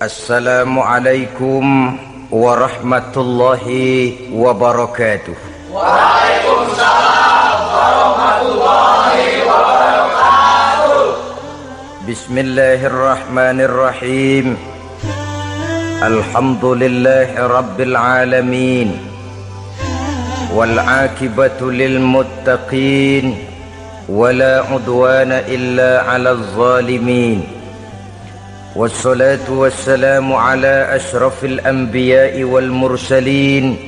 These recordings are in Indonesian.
Assalamualaikum warahmatullahi wabarakatuh. Waalaikumsalam warahmatullahi wabarakatuh. Bismillahirrahmanirrahim. Alhamdulillahi rabbil alamin. Wal aqibatu lil muttaqin. Wala udwana illa 'alal zalimin. والصلاة والسلام على أشرف الأنبياء والمرسلين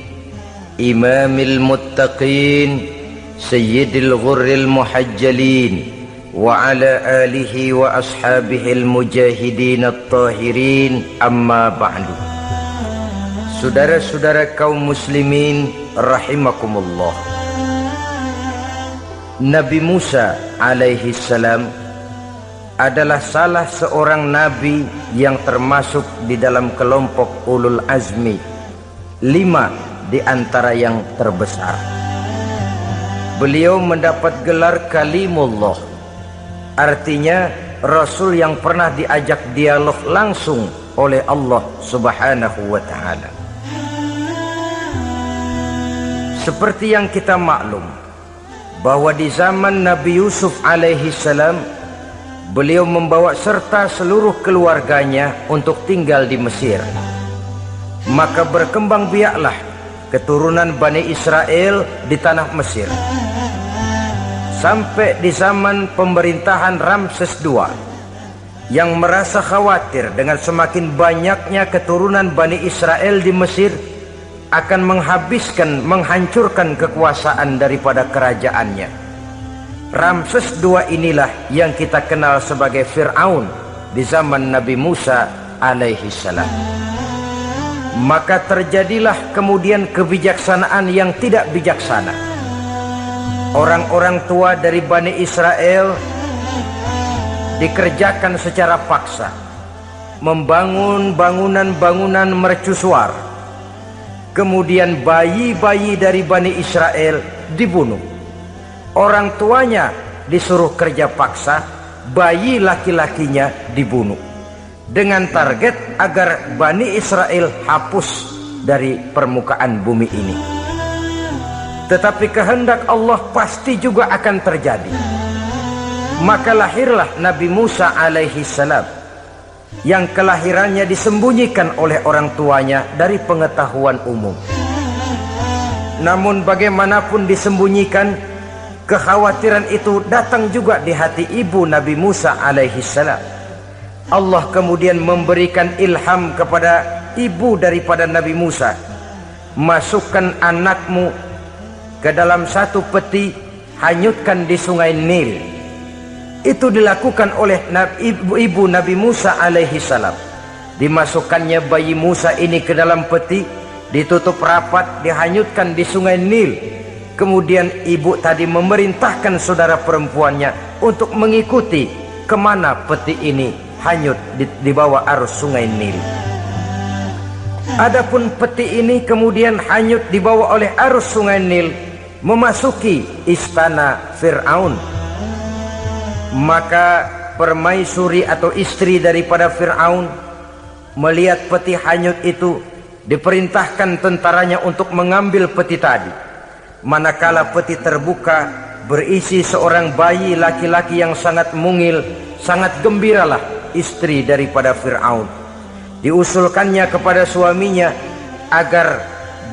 إمام المتقين سيد الغر المحجلين وعلى آله وأصحابه المجاهدين الطاهرين أما بعد. Saudara-saudara kaum muslimin rahimakumullah. Nabi Musa alaihi salam adalah salah seorang nabi yang termasuk di dalam kelompok ulul azmi, 5 di antara yang terbesar. Beliau mendapat gelar kalimullah, artinya rasul yang pernah diajak dialog langsung oleh Allah subhanahu wa ta'ala. Seperti yang kita maklum bahwa di zaman Nabi Yusuf alaihi salam, beliau membawa serta seluruh keluarganya untuk tinggal di Mesir. Maka berkembang biaklah keturunan Bani Israel di tanah Mesir. Sampai di zaman pemerintahan Ramses II yang merasa khawatir dengan semakin banyaknya keturunan Bani Israel di Mesir akan menghancurkan kekuasaan daripada kerajaannya. Ramses II inilah yang kita kenal sebagai Fir'aun di zaman Nabi Musa alaihi salam. Maka terjadilah kemudian kebijaksanaan yang tidak bijaksana. Orang-orang tua dari Bani Israel dikerjakan secara paksa, membangun bangunan-bangunan mercusuar. Kemudian bayi-bayi dari Bani Israel dibunuh. Orang tuanya disuruh kerja paksa, bayi laki-lakinya dibunuh, dengan target agar Bani Israel hapus dari permukaan bumi ini. Tetapi kehendak Allah pasti juga akan terjadi. Maka lahirlah Nabi Musa alaihi salam, yang kelahirannya disembunyikan oleh orang tuanya dari pengetahuan umum. Namun bagaimanapun disembunyikan, kekhawatiran itu datang juga di hati ibu Nabi Musa alaihi salam. Allah kemudian memberikan ilham kepada ibu daripada Nabi Musa, masukkan anakmu ke dalam satu peti, hanyutkan di sungai Nil. Itu dilakukan oleh ibu Nabi Musa alaihi salam. Dimasukkannya bayi Musa ini ke dalam peti, ditutup rapat, dihanyutkan di sungai Nil. Kemudian ibu tadi memerintahkan saudara perempuannya untuk mengikuti kemana peti ini hanyut di bawah arus sungai Nil. Adapun peti ini kemudian hanyut dibawa oleh arus sungai Nil memasuki istana Fir'aun. Maka permaisuri atau istri daripada Fir'aun melihat peti hanyut itu, diperintahkan tentaranya untuk mengambil peti tadi. Manakala peti terbuka, berisi seorang bayi laki-laki yang sangat mungil, sangat gembiralah istri daripada Fir'aun. Diusulkannya kepada suaminya agar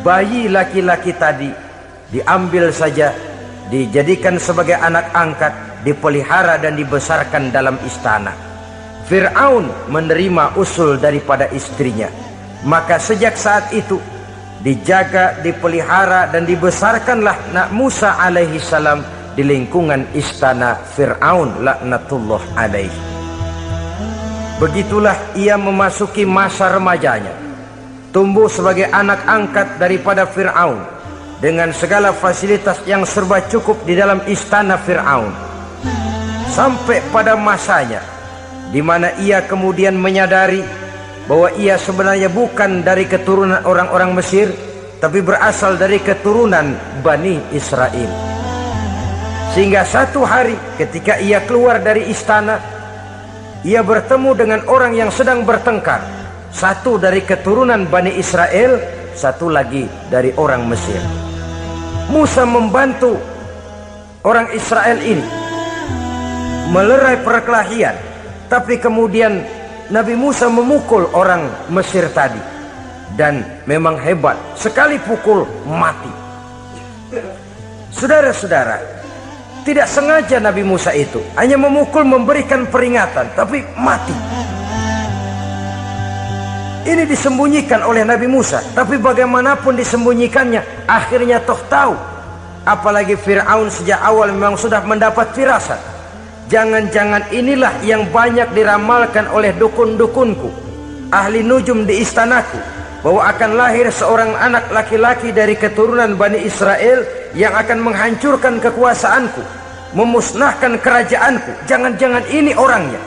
bayi laki-laki tadi diambil saja, dijadikan sebagai anak angkat, dipelihara dan dibesarkan dalam istana. Fir'aun menerima usul daripada istrinya. Maka sejak saat itu dijaga, dipelihara dan dibesarkanlah Nabi Musa alaihi salam di lingkungan istana Fir'aun laknatullah alaihi. Begitulah ia memasuki masa remajanya, tumbuh sebagai anak angkat daripada Fir'aun dengan segala fasilitas yang serba cukup di dalam istana Fir'aun. Sampai pada masanya di mana ia kemudian menyadari bahwa ia sebenarnya bukan dari keturunan orang-orang Mesir, tapi berasal dari keturunan Bani Israel. Sehingga satu hari ketika ia keluar dari istana, ia bertemu dengan orang yang sedang bertengkar. satu dari keturunan Bani Israel, satu lagi dari orang Mesir. Musa membantu orang Israel ini melerai perkelahian, tapi kemudian Nabi Musa memukul orang Mesir tadi, dan memang hebat, sekali pukul mati. Saudara-saudara, tidak sengaja Nabi Musa itu hanya memukul, memberikan peringatan, tapi mati. Ini disembunyikan oleh Nabi Musa, tapi bagaimanapun disembunyikannya, akhirnya toh tahu. Apalagi Fir'aun sejak awal memang sudah mendapat firasat. Jangan-jangan inilah yang banyak diramalkan oleh dukun-dukunku, ahli nujum di istanaku, bahwa akan lahir seorang anak laki-laki dari keturunan Bani Israel yang akan menghancurkan kekuasaanku, memusnahkan kerajaanku. Jangan-jangan ini orangnya.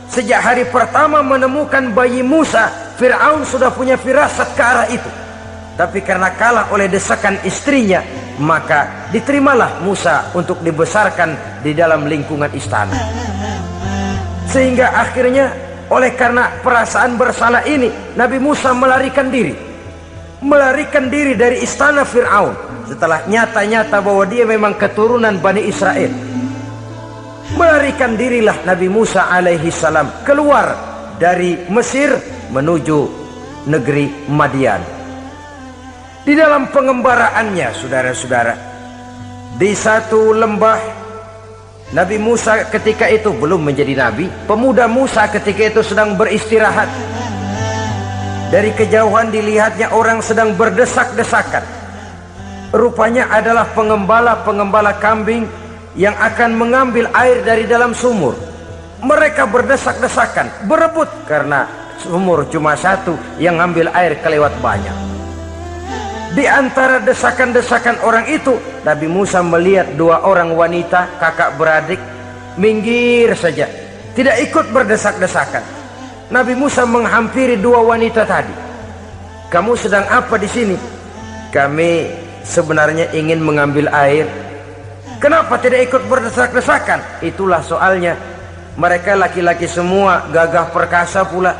Sejak hari pertama menemukan bayi Musa, Fir'aun sudah punya firasat ke arah itu. Tapi karena kalah oleh desakan istrinya, maka diterimalah Musa untuk dibesarkan di dalam lingkungan istana. Sehingga akhirnya oleh karena perasaan bersalah ini, Nabi Musa melarikan diri. Melarikan diri dari istana Fir'aun setelah nyata-nyata bahwa dia memang keturunan Bani Israel. Melarikan dirilah Nabi Musa alaihi salam keluar dari Mesir menuju negeri Madian. Di dalam pengembaraannya, saudara-saudara, di satu lembah, Nabi Musa ketika itu belum menjadi nabi. Pemuda Musa ketika itu sedang beristirahat. Dari kejauhan dilihatnya orang sedang berdesak-desakan. Rupanya adalah pengembala-pengembala kambing yang akan mengambil air dari dalam sumur. Mereka berdesak-desakan, berebut karena sumur cuma satu, yang ngambil air kelewat banyak. Di antara desakan-desakan orang itu, Nabi Musa melihat dua orang wanita kakak beradik minggir saja, tidak ikut berdesak-desakan. Nabi Musa menghampiri dua wanita tadi. Kamu sedang apa di sini? Kami sebenarnya ingin mengambil air. Kenapa tidak ikut berdesak-desakan? Itulah soalnya, mereka laki-laki semua, gagah perkasa pula.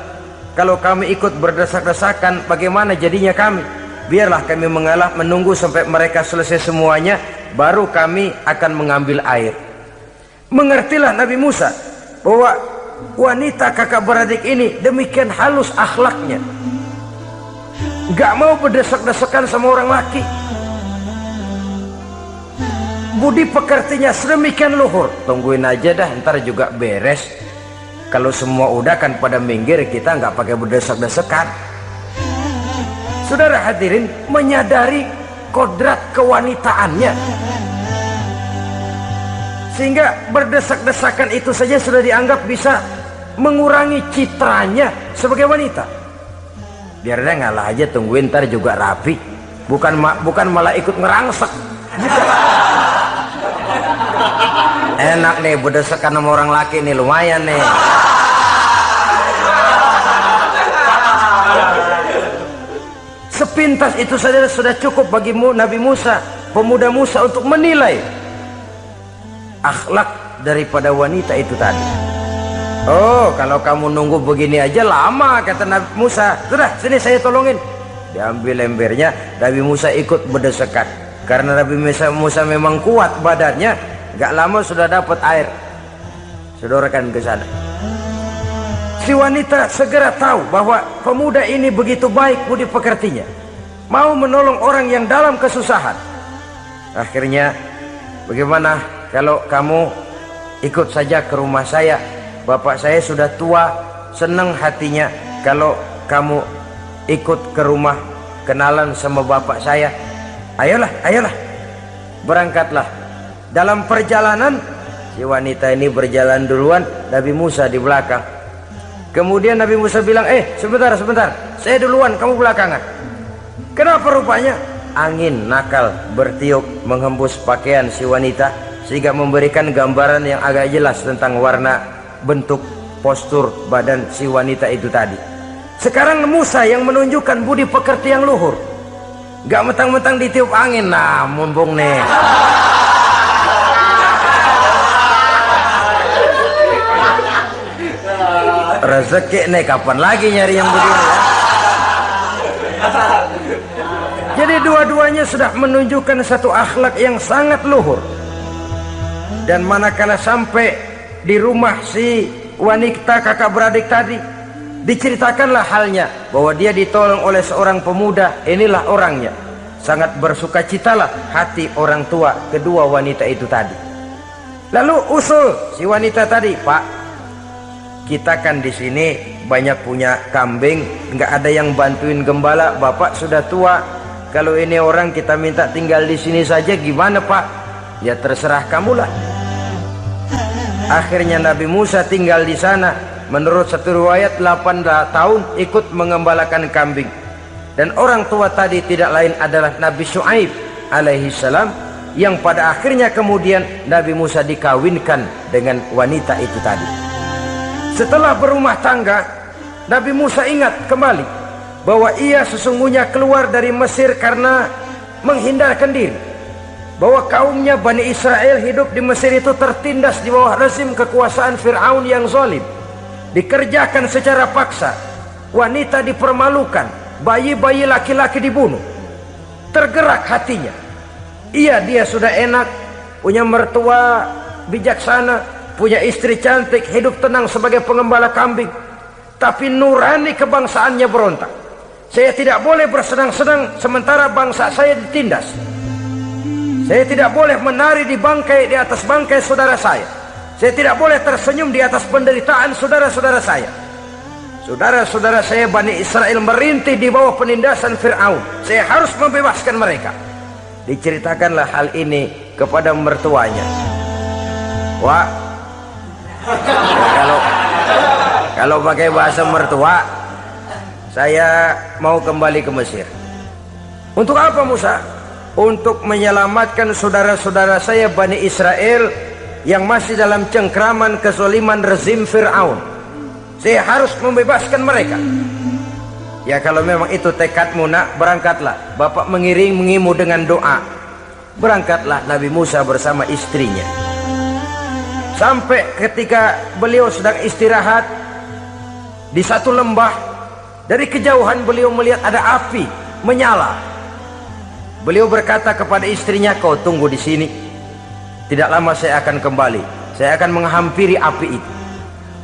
Kalau kami ikut berdesak-desakan, bagaimana jadinya kami? Biarlah kami mengalah, menunggu sampai mereka selesai semuanya, baru kami akan mengambil air. Mengertilah Nabi Musa bahwa wanita kakak beradik ini demikian halus akhlaknya, gak mau berdesak-desakan sama orang laki. Budi pekertinya sedemikian luhur. Tungguin aja dah, ntar juga beres. Kalau semua udah kan pada minggir, kita nggak pakai berdesak-desakan. Saudara hadirin, menyadari kodrat kewanitaannya, sehingga berdesak-desakan itu saja sudah dianggap bisa mengurangi citranya sebagai wanita. Biar dia ngalah aja, tungguin ntar juga rapi. Bukan malah ikut ngerangsek. Enak nih berdesakan sama orang laki nih, lumayan nih. Sepintas itu saja sudah cukup bagi Nabi Musa, pemuda Musa, untuk menilai akhlak daripada wanita itu tadi. Oh, kalau kamu nunggu begini aja lama, kata Nabi Musa. Sudah, sini saya tolongin. Diambil embernya, Nabi Musa ikut berdesakan. Karena Nabi Musa memang kuat badannya, gak lama sudah dapat air. Sodorkan ke sana. Si wanita segera tahu bahwa pemuda ini begitu baik budi pekertinya, mau menolong orang yang dalam kesusahan. Akhirnya, bagaimana kalau kamu ikut saja ke rumah saya? Bapak saya sudah tua, senang hatinya kalau kamu ikut ke rumah, kenalan sama bapak saya. Ayolah, ayolah, berangkatlah. Dalam perjalanan, si wanita ini berjalan duluan, Nabi Musa di belakang. Kemudian Nabi Musa bilang, sebentar, saya duluan, kamu belakangan. Kenapa? Rupanya angin nakal bertiup menghembus pakaian si wanita, sehingga memberikan gambaran yang agak jelas tentang warna, bentuk, postur badan si wanita itu tadi. Sekarang Musa yang menunjukkan budi pekerti yang luhur, gak mentang-mentang ditiup angin. Nah, mumpung nih, rezeki nih, kapan lagi nyari yang begini ya? Jadi dua-duanya sudah menunjukkan satu akhlak yang sangat luhur. Dan manakala sampai di rumah si wanita kakak beradik tadi, diceritakanlah halnya bahwa dia ditolong oleh seorang pemuda. Inilah orangnya. Sangat bersukacitalah hati orang tua kedua wanita itu tadi. Lalu usul si wanita tadi, Pak, kita kan di sini banyak punya kambing, nggak ada yang bantuin gembala. Bapak sudah tua. Kalau ini orang kita minta tinggal di sini saja, gimana Pak? Ya terserah kamulah. Akhirnya Nabi Musa tinggal di sana. Menurut satu riwayat 8 tahun ikut mengembalakan kambing. Dan orang tua tadi tidak lain adalah Nabi Syuaib alaihi salam, yang pada akhirnya kemudian Nabi Musa dikawinkan dengan wanita itu tadi. Setelah berumah tangga, Nabi Musa ingat kembali bahwa ia sesungguhnya keluar dari Mesir karena menghindarkan diri, bahwa kaumnya Bani Israel hidup di Mesir itu tertindas di bawah rezim kekuasaan Fir'aun yang zalim. Dikerjakan secara paksa, wanita dipermalukan, bayi-bayi laki-laki dibunuh. Tergerak hatinya. Dia sudah enak, punya mertua bijaksana, punya istri cantik, hidup tenang sebagai pengembala kambing. Tapi nurani kebangsaannya berontak. Saya tidak boleh bersenang-senang sementara bangsa saya ditindas. Saya tidak boleh menari di atas bangkai saudara saya. Saya tidak boleh tersenyum di atas penderitaan saudara-saudara saya. Saudara-saudara saya Bani Israel merintih di bawah penindasan Fir'aun. Saya harus membebaskan mereka. Diceritakanlah hal ini kepada mertuanya. Wah, kalau pakai bahasa mertua, saya mau kembali ke Mesir. Untuk apa Musa? Untuk menyelamatkan saudara-saudara saya Bani Israel yang masih dalam cengkraman kezaliman rezim Fir'aun. Saya harus membebaskan mereka. Ya kalau memang itu tekadmu nak, berangkatlah. Bapak mengiringimu dengan doa. Berangkatlah Nabi Musa bersama istrinya. Sampai ketika beliau sedang istirahat di satu lembah, dari kejauhan beliau melihat ada api menyala. Beliau berkata kepada istrinya, kau tunggu di sini. Tidak lama saya akan kembali. Saya akan menghampiri api itu.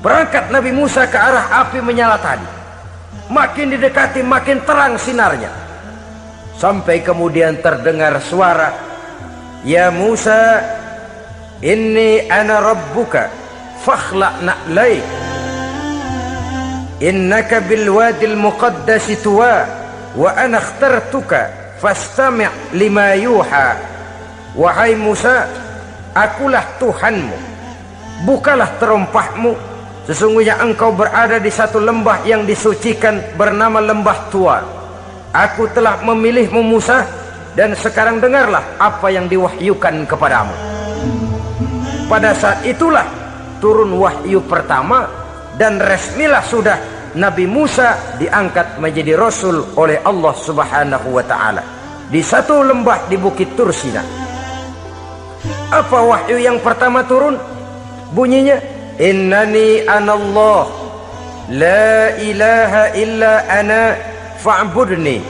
Berangkat Nabi Musa ke arah api menyala tadi. Makin didekati makin terang sinarnya. Sampai kemudian terdengar suara, ya Musa, inni ana rabbuka fakhla' na'laik. Innaka bil wadil muqaddasi tuwa wa ana akhtartuka fastami' lima yuha. Wahai Musa, akulah Tuhanmu, bukalah terompahmu. Sesungguhnya engkau berada di satu lembah yang disucikan bernama lembah tua. Aku telah memilihmu Musa, dan sekarang dengarlah apa yang diwahyukan kepadamu. Pada saat itulah turun wahyu pertama, dan resmilah sudah Nabi Musa diangkat menjadi Rasul oleh Allah Subhanahu wa ta'ala di satu lembah di Bukit Tursina. Apa wahyu yang pertama turun? Bunyinya, innani anallah la ilaha illa ana fa'budni.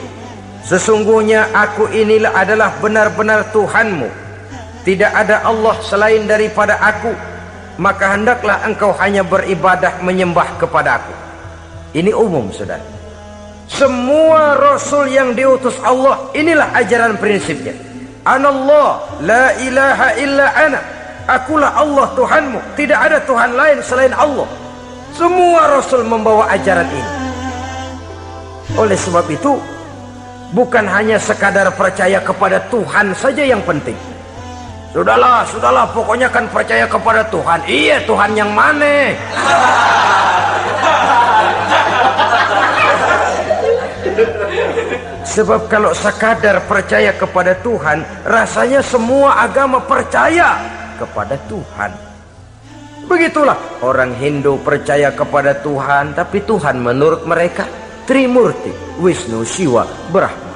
Sesungguhnya aku inilah adalah benar-benar Tuhanmu, tidak ada Allah selain daripada aku, maka hendaklah engkau hanya beribadah menyembah kepada aku. Ini umum saudara. Semua Rasul yang diutus Allah, inilah ajaran prinsipnya. Anallah la ilaha illa ana, akulah Allah Tuhanmu, tidak ada Tuhan lain selain Allah. Semua Rasul membawa ajaran ini. Oleh sebab itu, bukan hanya sekadar percaya kepada Tuhan saja yang penting. Sudahlah, pokoknya kan percaya kepada Tuhan. Iya, Tuhan yang mana? Sebab kalau sekadar percaya kepada Tuhan, rasanya semua agama percaya kepada Tuhan. Begitulah orang Hindu percaya kepada Tuhan, tapi Tuhan menurut mereka Trimurti, Wisnu, Siwa, Brahma.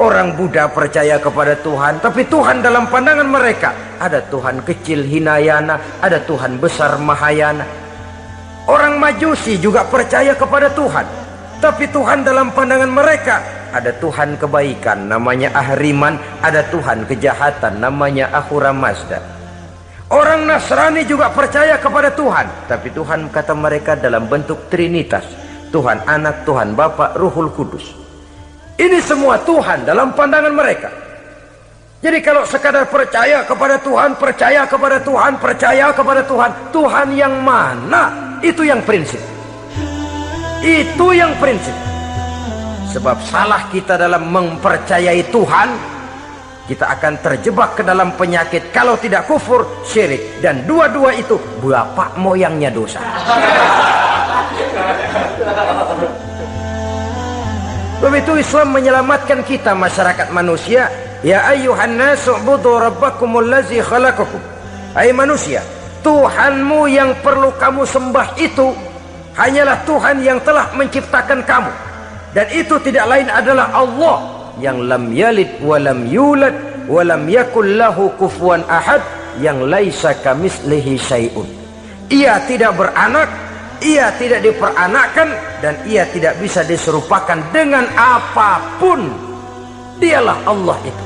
Orang Buddha percaya kepada Tuhan, tapi Tuhan dalam pandangan mereka ada Tuhan kecil Hinayana, ada Tuhan besar Mahayana. Orang Majusi juga percaya kepada Tuhan, tapi Tuhan dalam pandangan mereka ada Tuhan kebaikan namanya Ahriman, ada Tuhan kejahatan namanya Ahura Mazda. Orang Nasrani juga percaya kepada Tuhan, tapi Tuhan kata mereka dalam bentuk Trinitas, Tuhan Anak, Tuhan Bapa, Ruhul Kudus. Ini semua Tuhan dalam pandangan mereka. Jadi kalau sekadar percaya kepada Tuhan, percaya kepada Tuhan, percaya kepada Tuhan, Tuhan yang mana? Itu yang prinsip. Itu yang prinsip. Sebab salah kita dalam mempercayai Tuhan, kita akan terjebak ke dalam penyakit kalau tidak kufur, syirik, dan dua-dua itu bapak moyangnya dosa. Begitu Islam menyelamatkan kita masyarakat manusia. Ya ayyuhan nasu ubudu rabbakumul ladzi khalaqakum. Hai manusia, Tuhanmu yang perlu kamu sembah itu hanyalah Tuhan yang telah menciptakan kamu. Dan itu tidak lain adalah Allah yang lam yalid wa lam yulad wa lam yakul lahu kufuwan ahad, yang laisa kamislihi syai'un. Ia tidak beranak, ia tidak diperanakkan, dan ia tidak bisa diserupakan dengan apapun. Dialah Allah itu.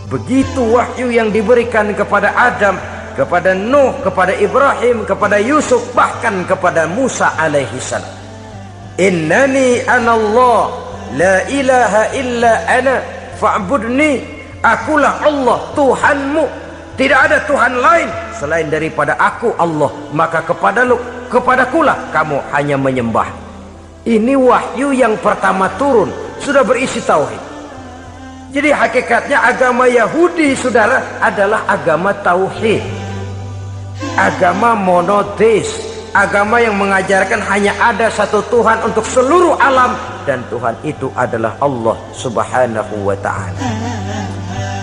Begitu wahyu yang diberikan kepada Adam, kepada Nuh, kepada Ibrahim, kepada Yusuf, bahkan kepada Musa alaihi salam. Innani anallah la ilaha illa ana fa'budni. Akulah Allah Tuhanmu, tidak ada Tuhan lain selain daripada aku Allah, maka kepadakulah kamu hanya menyembah. Ini wahyu yang pertama turun, sudah berisi tauhid. Jadi hakikatnya agama Yahudi, saudara, adalah agama tauhid, agama monoteis, agama yang mengajarkan hanya ada satu Tuhan untuk seluruh alam, dan Tuhan itu adalah Allah subhanahu wa ta'ala.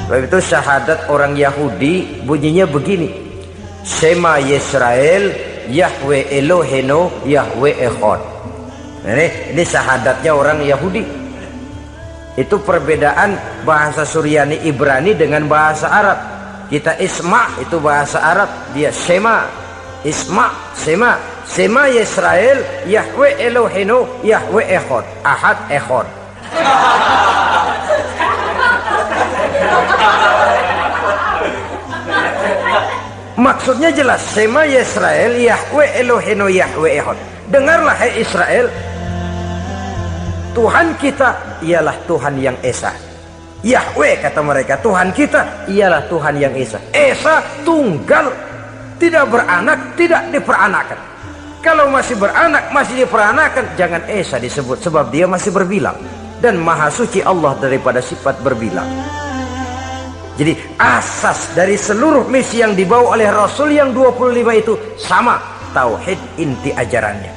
Begitu syahadat orang Yahudi bunyinya begini: Shema Yisrael Yahweh Elohenu Yahweh Echad. Ini syahadatnya orang Yahudi. Itu perbedaan bahasa Suryani Ibrani dengan bahasa Arab. Kita Isma itu bahasa Arab, dia Shema. Isma, Shema. Shema Yisrael Yahweh Elohenu Yahweh Echad. Ahad Echad. Maksudnya jelas, Shema Yisrael Yahweh Elohenu Yahweh Echad. Dengarlah hai Israel, Tuhan kita ialah Tuhan yang Esa. Yahweh kata mereka, Tuhan kita ialah Tuhan yang Esa. Esa tunggal, tidak beranak, tidak diperanakan. Kalau masih beranak, masih diperanakan, jangan Esa disebut, sebab dia masih berbilang. Dan maha suci Allah daripada sifat berbilang. Jadi asas dari seluruh misi yang dibawa oleh Rasul yang 25 itu sama, tauhid inti ajarannya.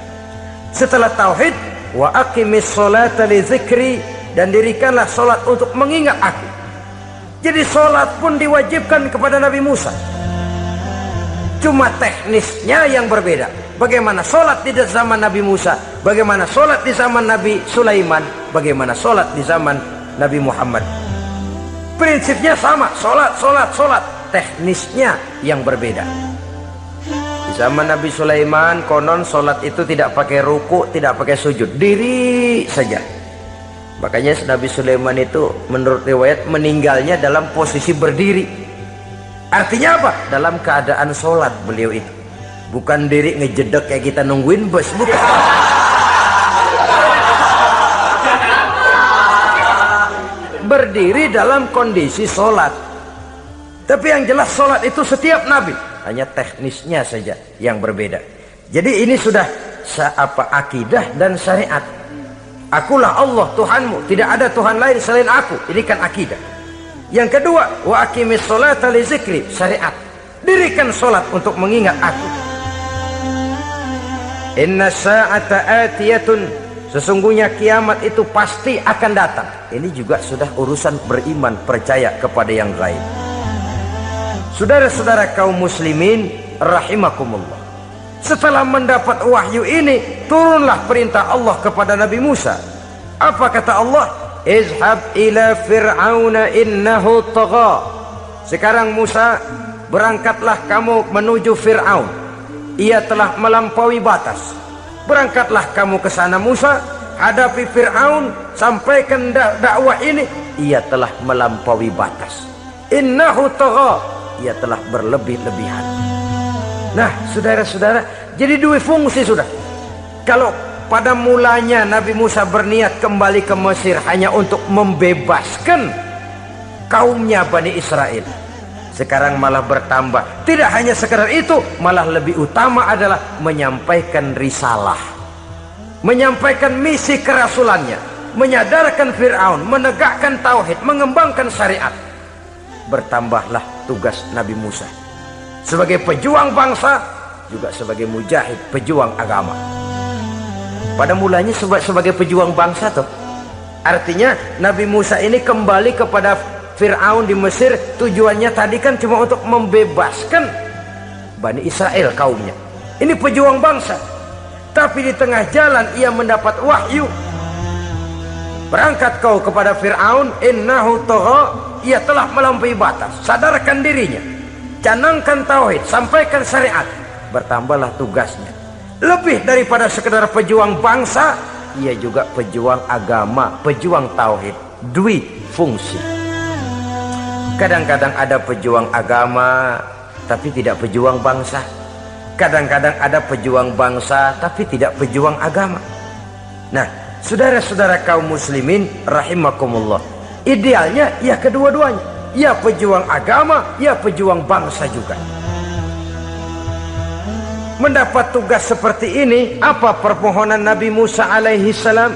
Setelah tauhid, wa aqimis sholata li dzikri, dan dirikanlah solat untuk mengingat aku. Jadi solat pun diwajibkan kepada Nabi Musa, cuma teknisnya yang berbeda. Bagaimana solat di zaman Nabi Musa, bagaimana solat di zaman Nabi Sulaiman, bagaimana solat di zaman Nabi Muhammad. Prinsipnya sama, solat, teknisnya yang berbeda. Zaman Nabi Sulaiman konon solat itu tidak pakai ruku, tidak pakai sujud, diri saja. Makanya Nabi Sulaiman itu menurut riwayat meninggalnya dalam posisi berdiri. Artinya apa? Dalam keadaan solat beliau itu. Bukan diri ngejedek kayak kita nungguin bus, bukan. Berdiri dalam kondisi solat. Tapi yang jelas solat itu setiap Nabi, hanya teknisnya saja yang berbeda. Jadi ini sudah akidah dan syariat. Akulah Allah Tuhanmu, tidak ada Tuhan lain selain aku. Ini kan akidah. Yang kedua, wa aqimis sholata li dzikri, syariat. Dirikan solat untuk mengingat aku. Inna sa'ata atiyatun, sesungguhnya kiamat itu pasti akan datang. Ini juga sudah urusan beriman, percaya kepada yang gaib. Saudara-saudara kaum muslimin rahimakumullah, setelah mendapat wahyu ini, turunlah perintah Allah kepada Nabi Musa. Apa kata Allah? Izhab ila fir'auna innahu tagha. Sekarang Musa, berangkatlah kamu menuju Fir'aun. Ia telah melampaui batas. Berangkatlah kamu ke sana Musa, hadapi Fir'aun, sampaikan dakwah ini, ia telah melampaui batas. Innahu tagha, ia telah berlebih-lebihan. Nah, saudara-saudara, jadi dua fungsi sudah. Kalau pada mulanya Nabi Musa berniat kembali ke Mesir hanya untuk membebaskan kaumnya Bani Israel, sekarang malah bertambah. Tidak hanya sekedar itu, malah lebih utama adalah menyampaikan risalah, menyampaikan misi kerasulannya, menyadarkan Fir'aun, menegakkan tauhid, mengembangkan syariat. Bertambahlah tugas Nabi Musa sebagai pejuang bangsa, juga sebagai mujahid, pejuang agama. Pada mulanya sebagai pejuang bangsa tuh, artinya Nabi Musa ini kembali kepada Fir'aun di Mesir, tujuannya tadi kan cuma untuk membebaskan Bani Israel, kaumnya. Ini pejuang bangsa. Tapi di tengah jalan ia mendapat wahyu. Berangkat kau kepada Fir'aun, innahu tagha, ia telah melampaui batas. Sadarkan dirinya, canangkan tauhid, sampaikan syariat. Bertambahlah tugasnya. Lebih daripada sekedar pejuang bangsa, ia juga pejuang agama, pejuang tauhid. Dwi fungsi. Kadang-kadang ada pejuang agama tapi tidak pejuang bangsa. Kadang-kadang ada pejuang bangsa tapi tidak pejuang agama. Nah, saudara-saudara kaum muslimin rahimakumullah, idealnya ya kedua-duanya, ya pejuang agama, ya pejuang bangsa juga. Mendapat tugas seperti ini, apa permohonan Nabi Musa alaihi salam?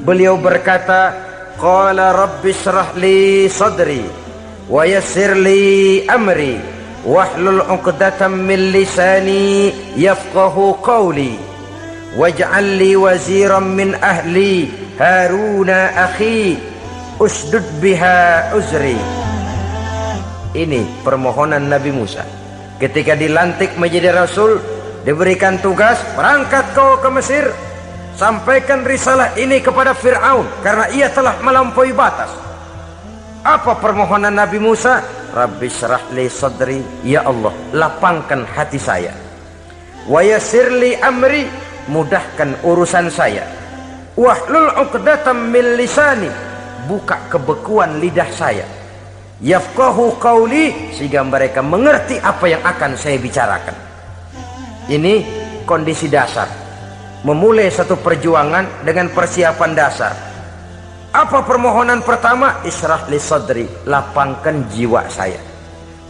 Beliau berkata, qala rabbi shrah li sadri wa yassir li amri wahlul 'uqdatam min lisani yafqahu qawli waj'al li waziran min ahli Haruna akhi usdud biha uzri. Ini permohonan Nabi Musa ketika dilantik menjadi rasul, diberikan tugas, berangkat kau ke Mesir, sampaikan risalah ini kepada Fir'aun karena ia telah melampaui batas. Apa permohonan Nabi Musa? Rabbi syrah li sadri, ya Allah lapangkan hati saya. Wa yassir li amri, mudahkan urusan saya. Wahlul 'uqdatam min lisani, buka kebekuan lidah saya. Yafqahu qawli, sehingga mereka mengerti apa yang akan saya bicarakan. Ini kondisi dasar. Memulai satu perjuangan dengan persiapan dasar. Apa permohonan pertama? Isyrah li sadri, lapangkan jiwa saya.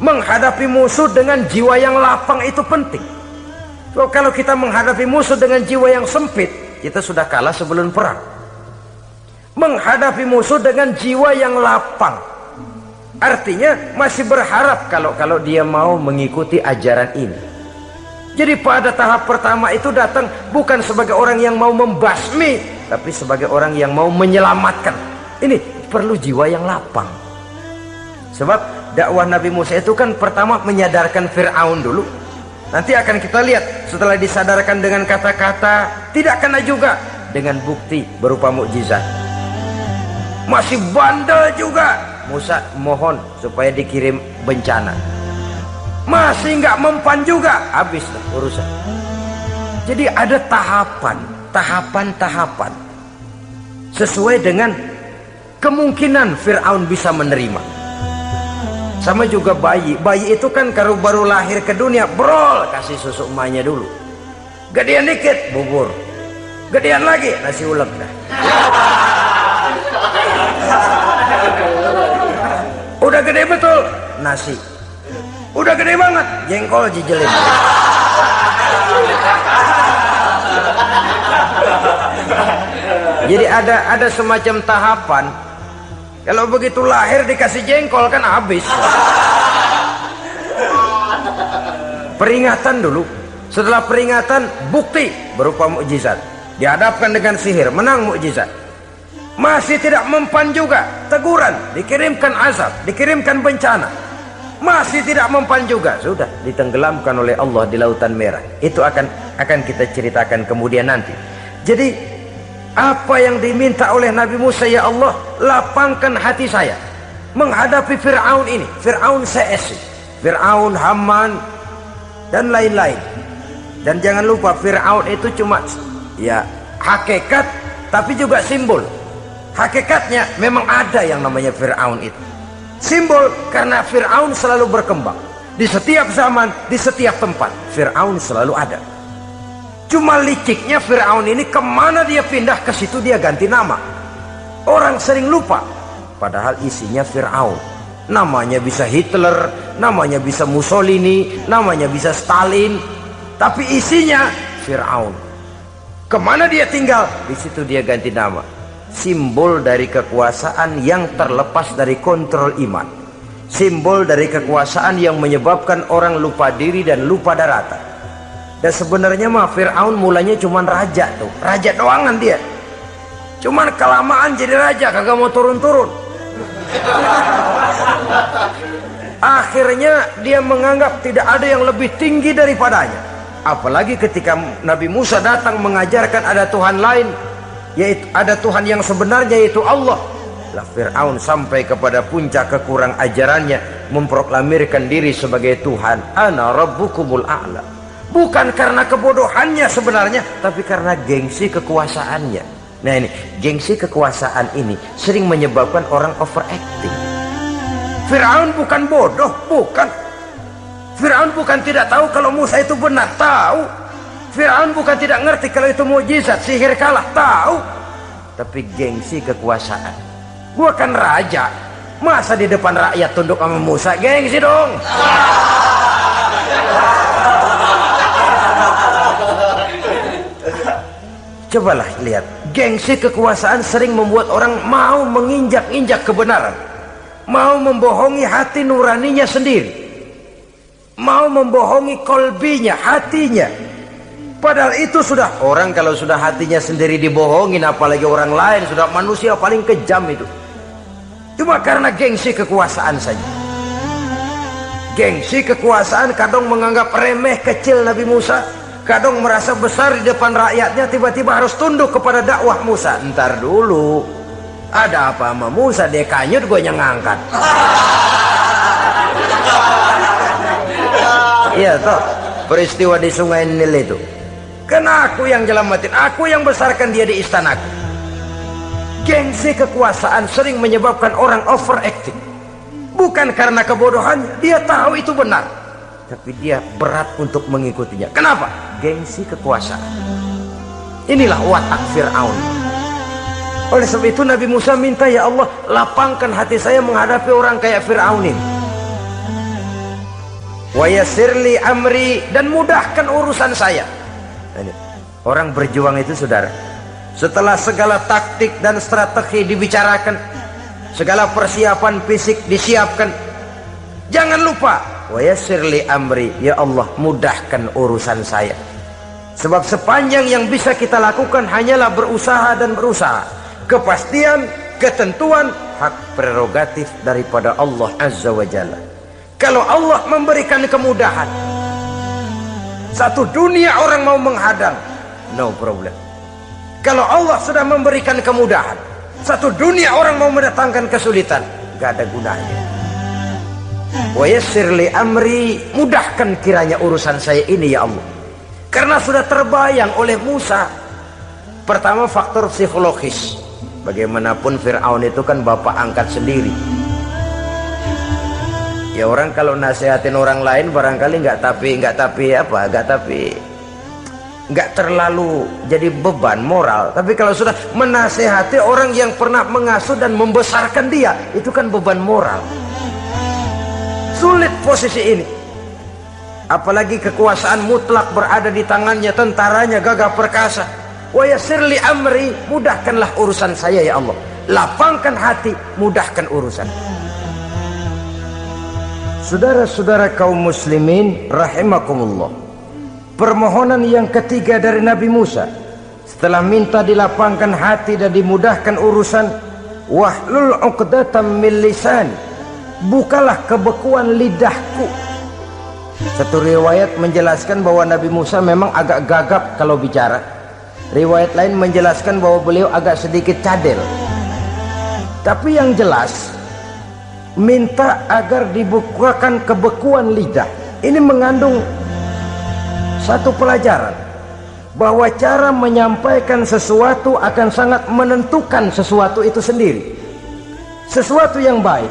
Menghadapi musuh dengan jiwa yang lapang itu penting. So, kalau kita menghadapi musuh dengan jiwa yang sempit, kita sudah kalah sebelum perang. Menghadapi musuh dengan jiwa yang lapang, artinya masih berharap kalau dia mau mengikuti ajaran ini. Jadi pada tahap pertama itu datang bukan sebagai orang yang mau membasmi, tapi sebagai orang yang mau menyelamatkan. Ini perlu jiwa yang lapang. Sebab dakwah Nabi Musa itu kan pertama menyadarkan Fir'aun dulu. Nanti akan kita lihat setelah disadarkan dengan kata-kata, tidak kena juga dengan bukti berupa mukjizat. Masih bandel juga. Musa mohon supaya dikirim bencana. Masih nggak mempan juga, habis urusan. Jadi ada tahapan sesuai dengan kemungkinan Fir'aun bisa menerima. Sama juga bayi itu kan kalau baru lahir ke dunia, brol kasih susu emaknya dulu, gedean dikit bubur, gedean lagi nasi ulek dah. Udah gede betul nasi, udah gede banget jengkol jijelin. Jadi ada semacam tahapan. Kalau begitu lahir dikasih jengkol kan habis. Peringatan dulu, setelah peringatan bukti berupa mukjizat, dihadapkan dengan sihir, menang mukjizat. Masih tidak mempan juga, teguran, dikirimkan azab, dikirimkan bencana. Masih tidak mempan juga, sudah ditenggelamkan oleh Allah di Lautan Merah. Itu akan kita ceritakan kemudian nanti. Jadi apa yang diminta oleh Nabi Musa, ya Allah lapangkan hati saya menghadapi Fir'aun ini, Fir'aun CS, Fir'aun, Haman dan lain-lain. Dan jangan lupa Fir'aun itu cuma ya hakikat tapi juga simbol. Hakikatnya memang ada yang namanya Fir'aun itu. Simbol karena Fir'aun selalu berkembang. Di setiap zaman, di setiap tempat, Fir'aun selalu ada. Cuma liciknya Fir'aun ini kemana dia pindah, ke situ dia ganti nama. Orang sering lupa, padahal isinya Fir'aun. Namanya bisa Hitler, namanya bisa Mussolini, namanya bisa Stalin, tapi isinya Fir'aun. Kemana dia tinggal, di situ dia ganti nama. Simbol dari kekuasaan yang terlepas dari kontrol iman. Simbol dari kekuasaan yang menyebabkan orang lupa diri dan lupa daratan. Dan sebenarnya mah Fir'aun mulanya cuman raja tuh, raja doangan dia. Cuman kelamaan jadi raja, kagak mau turun-turun. Akhirnya dia menganggap tidak ada yang lebih tinggi daripadanya. Apalagi ketika Nabi Musa datang mengajarkan ada Tuhan lain, yaitu ada Tuhan yang sebenarnya, yaitu Allah. Lah Fir'aun sampai kepada puncak kekurang ajarannya, memproklamirkan diri sebagai Tuhan. Ana rabbukumul a'la. Bukan karena kebodohannya sebenarnya, tapi karena gengsi kekuasaannya. Nah ini, gengsi kekuasaan ini sering menyebabkan orang overacting. Fir'aun bukan bodoh, bukan. Fir'aun bukan tidak tahu kalau Musa itu benar, tahu. Fir'aun bukan tidak ngerti kalau itu mukjizat, sihir kalah, tahu. Tapi gengsi kekuasaan. Gua kan raja, masa di depan rakyat tunduk sama Musa? Gengsi dong. Cobalah lihat, gengsi kekuasaan sering membuat orang mau menginjak-injak kebenaran, mau membohongi hati nuraninya sendiri, mau membohongi kolbinya, hatinya. Padahal itu sudah, orang kalau sudah hatinya sendiri dibohongin, apalagi orang lain, sudah manusia paling kejam itu. Cuma karena gengsi kekuasaan saja. Gengsi kekuasaan kadang menganggap remeh kecil Nabi Musa, kadang merasa besar di depan rakyatnya, tiba-tiba harus tunduk kepada dakwah Musa. Ntar dulu, ada apa sama Musa? Dia kanyut, gue yang ngangkat. Iya toh, peristiwa di Sungai Nil itu, karena aku yang nyelamatin, aku yang besarkan dia di istanaku. Gengsi kekuasaan sering menyebabkan orang overacting. Bukan karena kebodohannya, dia tahu itu benar, tapi dia berat untuk mengikutinya. Kenapa? Gengsi kekuasaan. Inilah watak Fir'aun. Oleh sebab itu Nabi Musa minta, ya Allah, lapangkan hati saya menghadapi orang kayak Fir'aun ini. Wa yassirli amri, dan mudahkan urusan saya. Ini, orang berjuang itu saudara, setelah segala taktik dan strategi dibicarakan, segala persiapan fisik disiapkan, jangan lupa wa yassirli amri, ya Allah, mudahkan urusan saya. Sebab sepanjang yang bisa kita lakukan hanyalah berusaha dan berusaha. Kepastian, ketentuan, hak prerogatif daripada Allah Azza wa Jalla. Kalau Allah memberikan kemudahan, satu dunia orang mau menghadang, no problem. Kalau Allah sudah memberikan kemudahan, satu dunia orang mau mendatangkan kesulitan, gak ada gunanya. Wa yassirli amri, mudahkan kiranya urusan saya ini ya Allah. Karena sudah terbayang oleh Musa. Pertama, faktor psikologis. Bagaimanapun Fir'aun itu kan bapak angkat sendiri. Ya orang kalau nasihatin orang lain barangkali nggak terlalu jadi beban moral. Tapi kalau sudah menasehati orang yang pernah mengasuh dan membesarkan dia, itu kan beban moral. Sulit posisi ini. Apalagi kekuasaan mutlak berada di tangannya, tentaranya gagah perkasa. Wa yassirli amri, mudahkanlah urusan saya ya Allah. Lapangkan hati, mudahkan urusan. Saudara-saudara kaum muslimin rahimakumullah, permohonan yang ketiga dari Nabi Musa setelah minta dilapangkan hati dan dimudahkan urusan, wahlul 'uqdatam min lisan, bukalah kebekuan lidahku. Satu riwayat menjelaskan bahwa Nabi Musa memang agak gagap kalau bicara. Riwayat lain menjelaskan bahwa beliau agak sedikit cadel. Tapi yang jelas, minta agar dibukakan kebekuan lidah. Ini mengandung satu pelajaran. bahwa cara menyampaikan sesuatu akan sangat menentukan sesuatu itu sendiri. Sesuatu yang baik,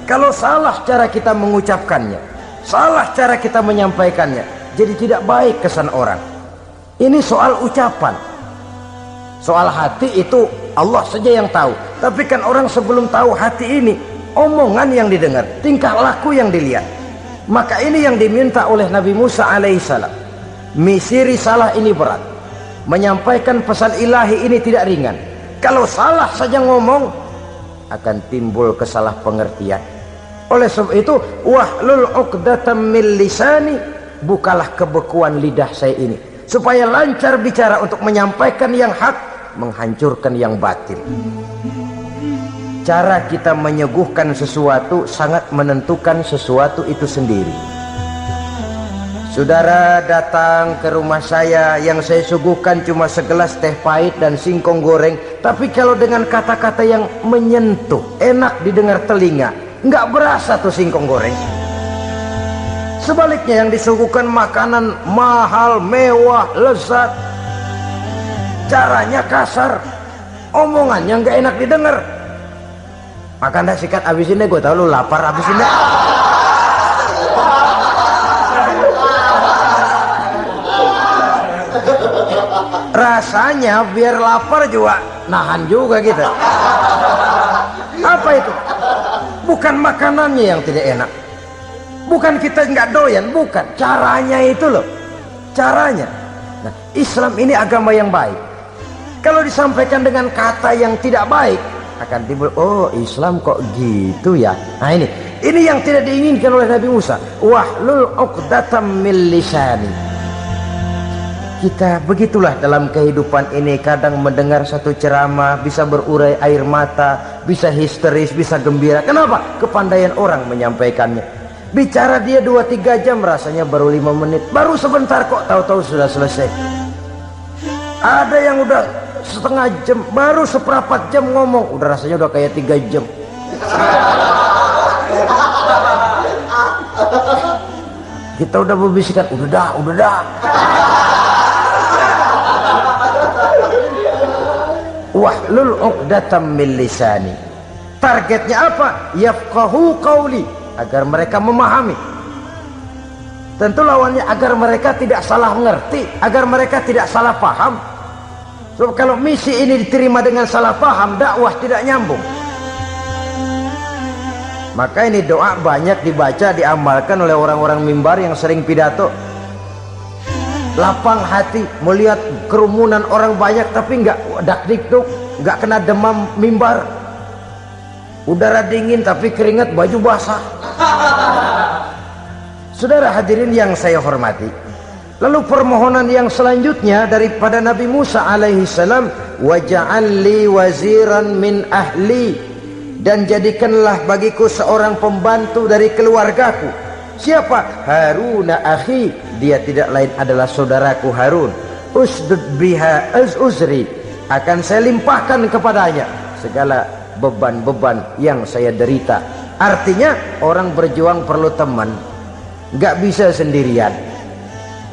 kalau salah cara kita mengucapkannya, salah cara kita menyampaikannya, jadi tidak baik kesan orang. Ini soal ucapan. Soal hati itu Allah saja yang tahu. Tapi kan orang sebelum tahu hati ini, omongan yang didengar, tingkah laku yang dilihat. Maka ini yang diminta oleh Nabi Musa alaihissalam. Misi risalah ini berat. Menyampaikan pesan ilahi ini tidak ringan. Kalau salah saja ngomong, akan timbul kesalah pengertian. Oleh sebab itu, wahlul 'uqdatam min lisani, bukalah kebekuan lidah saya ini, supaya lancar bicara untuk menyampaikan yang hak, menghancurkan yang batil. Cara kita menyuguhkan sesuatu sangat menentukan sesuatu itu sendiri. Saudara datang ke rumah saya, yang saya suguhkan cuma segelas teh pahit dan singkong goreng, tapi kalau dengan kata-kata yang menyentuh, enak didengar telinga, nggak berasa tuh singkong goreng. Sebaliknya yang disuguhkan makanan mahal, mewah, lezat, caranya kasar, omongannya nggak enak didengar. Makan dah sikat abisin deh, gue tau lu lapar, abisin deh. Rasanya biar lapar juga nahan juga gitu. Apa itu? Bukan makanannya yang tidak enak, bukan kita nggak doyan, bukan, caranya itu loh, caranya. Nah, Islam ini agama yang baik. Kalau disampaikan dengan kata yang tidak baik, akan timbul, oh Islam kok gitu ya. Nah ini yang tidak diinginkan oleh Nabi Musa. Wahlul 'uqdatam min lisani. Kita begitulah dalam kehidupan ini, kadang mendengar satu ceramah bisa berurai air mata, bisa histeris, bisa gembira. Kenapa? Kepandaian orang menyampaikannya. Bicara dia 2-3 jam, rasanya baru 5 menit, baru sebentar kok tahu-tahu sudah selesai. Ada yang udah setengah jam, baru seperempat jam ngomong, udah rasanya udah kayak 3 jam. Kita udah berbisikkan, udah dah. Wahlul 'uqdatam min lisani. Targetnya apa? Yafqahu qauli, agar mereka memahami. Tentu lawannya agar mereka tidak salah mengerti, agar mereka tidak salah paham. Sebab kalau misi ini diterima dengan salah paham, dakwah tidak nyambung. Maka ini doa banyak dibaca, diamalkan oleh orang-orang mimbar yang sering pidato. Lapang hati melihat kerumunan orang banyak, tapi nggak dak-dikduk, nggak kena demam mimbar. Udara dingin tapi keringat, baju basah. Saudara hadirin yang saya hormati, lalu permohonan yang selanjutnya daripada Nabi Musa alaihissalam, waj'al li waziran min ahli, dan jadikanlah bagiku seorang pembantu dari keluargaku. Siapa? Haruna akhi, dia tidak lain adalah saudaraku Harun. Usdud biha uzri, akan saya limpahkan kepadanya segala beban-beban yang saya derita. Artinya orang berjuang perlu teman, nggak bisa sendirian.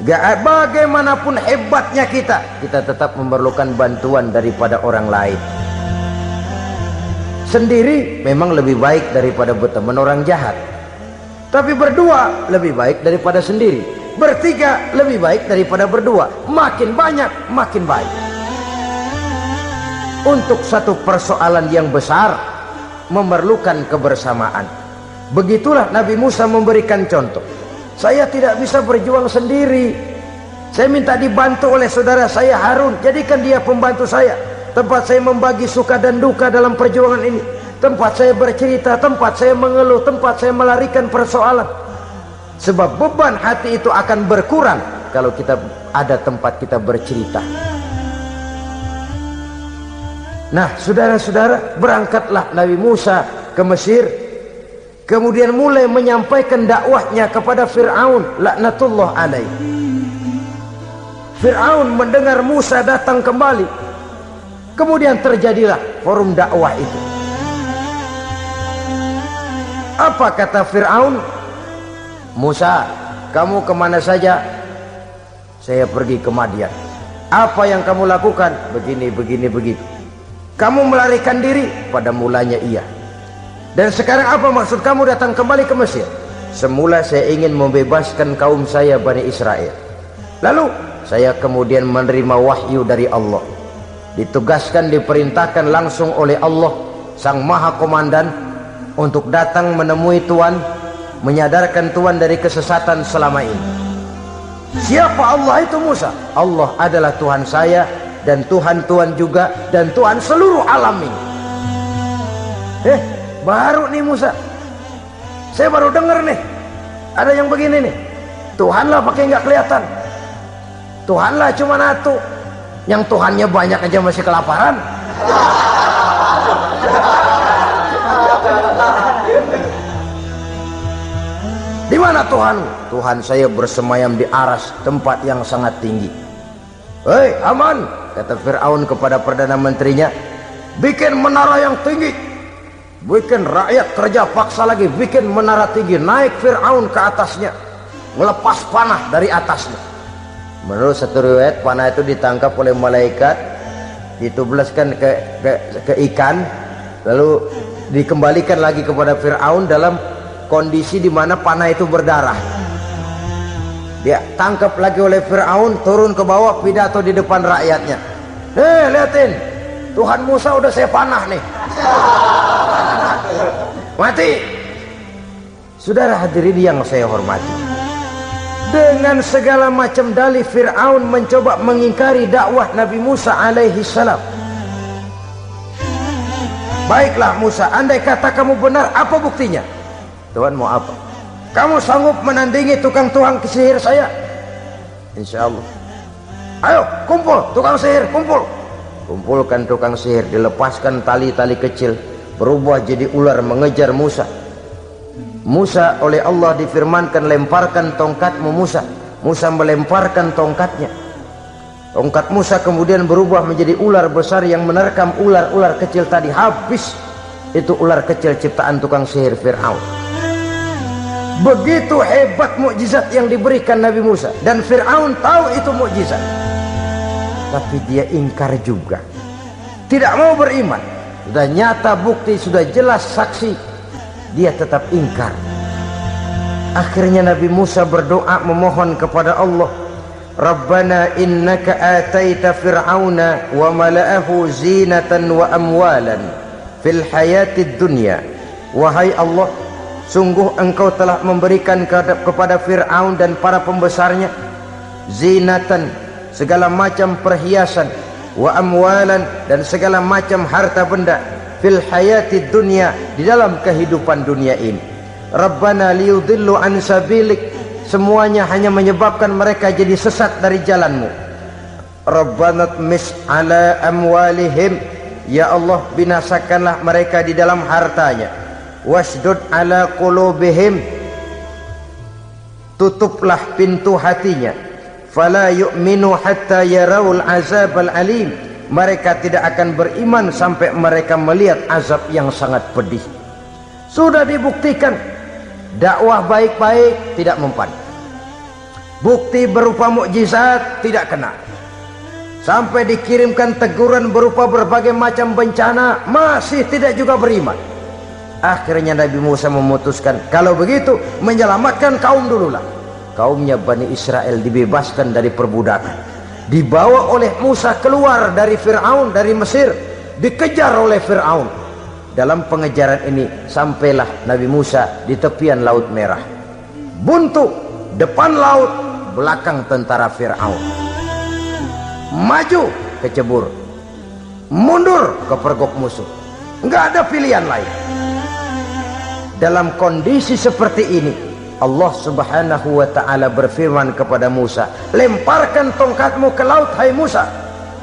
Nggak, bagaimanapun hebatnya kita tetap memerlukan bantuan daripada orang lain. Sendiri memang lebih baik daripada berteman orang jahat, tapi berdua lebih baik daripada sendiri. Bertiga lebih baik daripada berdua. Makin banyak makin baik. Untuk satu persoalan yang besar memerlukan kebersamaan. Begitulah Nabi Musa memberikan contoh. Saya tidak bisa berjuang sendiri, saya minta dibantu oleh saudara saya Harun. Jadikan dia pembantu saya, tempat saya membagi suka dan duka dalam perjuangan ini, tempat saya bercerita, tempat saya mengeluh, tempat saya melarikan persoalan. Sebab beban hati itu akan berkurang kalau kita ada tempat kita bercerita. Nah, saudara-saudara, berangkatlah Nabi Musa ke Mesir, kemudian mulai menyampaikan dakwahnya kepada Fir'aun laknatullah alaih. Fir'aun mendengar Musa datang kembali, kemudian terjadilah forum dakwah itu. Apa kata Fir'aun? Musa, kamu kemana saja? Saya pergi ke Madian. Apa yang kamu lakukan? Begini, begini, begitu. Kamu melarikan diri? Pada mulanya iya. Dan sekarang apa maksud kamu datang kembali ke Mesir? Semula saya ingin membebaskan kaum saya Bani Israel. Lalu saya kemudian menerima wahyu dari Allah. Ditugaskan, diperintahkan langsung oleh Allah Sang Maha Komandan untuk datang menemui Tuhan, menyadarkan Tuhan dari kesesatan selama ini. Siapa Allah itu Musa? Allah adalah Tuhan saya dan Tuhan-Tuhan juga dan Tuhan seluruh alam ini. Baru nih Musa, saya baru dengar nih ada yang begini nih. Tuhanlah pakai nggak kelihatan, Tuhanlah cuma satu, yang Tuhannya banyak aja masih kelaparan. Di mana Tuhan? Tuhan saya bersemayam di aras, tempat yang sangat tinggi. Hei Haman, kata Fir'aun kepada Perdana Menterinya, bikin menara yang tinggi. Bikin rakyat kerja paksa lagi, bikin menara tinggi, naik Fir'aun ke atasnya, melepas panah dari atasnya. Menurut satu riwayat, panah itu ditangkap oleh malaikat, ditublaskan ke ikan, lalu dikembalikan lagi kepada Fir'aun dalam kondisi di mana panah itu berdarah. Dia tangkap lagi oleh Fir'aun, turun ke bawah, pidato di depan rakyatnya. Liatin, Tuhan Musa udah saya panah nih. Mati. Saudara hadirin yang saya hormati, dengan segala macam dalih Fir'aun mencoba mengingkari dakwah Nabi Musa alaihi salam. Baiklah Musa, andai kata kamu benar, apa buktinya? Tuhan mau apa? Kamu sanggup menandingi tukang sihir saya? Insya Allah. Ayo kumpul tukang sihir, kumpul. Kumpulkan tukang sihir, dilepaskan tali-tali kecil, berubah jadi ular mengejar Musa. Musa oleh Allah difirmankan, lemparkan tongkatmu Musa. Musa melemparkan tongkatnya. Tongkat Musa kemudian berubah menjadi ular besar yang menerkam ular-ular kecil tadi. Habis itu ular kecil ciptaan tukang sihir Fir'aun. Begitu hebat mukjizat yang diberikan Nabi Musa, dan Fir'aun tahu itu mukjizat, tapi dia ingkar juga, tidak mau beriman. Sudah nyata bukti, sudah jelas saksi, dia tetap ingkar. Akhirnya Nabi Musa berdoa memohon kepada Allah, Rabbana innaka ataita fir'auna wa mala'ahu zinatan wa amwalan fil hayatid dunya. Wahai Allah, sungguh engkau telah memberikan kepada Fir'aun dan para pembesarnya zinatan, segala macam perhiasan, wa amwalan, dan segala macam harta benda, fil hayatid dunya, di dalam kehidupan dunia ini. Rabbana liyudillu an sabilik, semuanya hanya menyebabkan mereka jadi sesat dari jalanmu. Rabbana tmis ala amwalihim, ya Allah binasakanlah mereka di dalam hartanya. Wasdud ala qulubihim, tutuplah pintu hatinya. Fala yu'minu hatta yarawul azabal alim, mereka tidak akan beriman sampai mereka melihat azab yang sangat pedih. Sudah dibuktikan dakwah baik-baik tidak mempan, bukti berupa mukjizat tidak kena, sampai dikirimkan teguran berupa berbagai macam bencana masih tidak juga beriman. Akhirnya Nabi Musa memutuskan, kalau begitu menyelamatkan kaum dululah. Kaumnya Bani Israel dibebaskan dari perbudakan, dibawa oleh Musa keluar dari Fir'aun, dari Mesir, dikejar oleh Fir'aun. Dalam pengejaran ini sampailah Nabi Musa di tepian Laut Merah. Buntu, depan laut, belakang tentara Fir'aun. Maju kecebur, mundur kepergok musuh, nggak ada pilihan lain. Dalam kondisi seperti ini, Allah subhanahu wa ta'ala berfirman kepada Musa, lemparkan tongkatmu ke laut, hai Musa.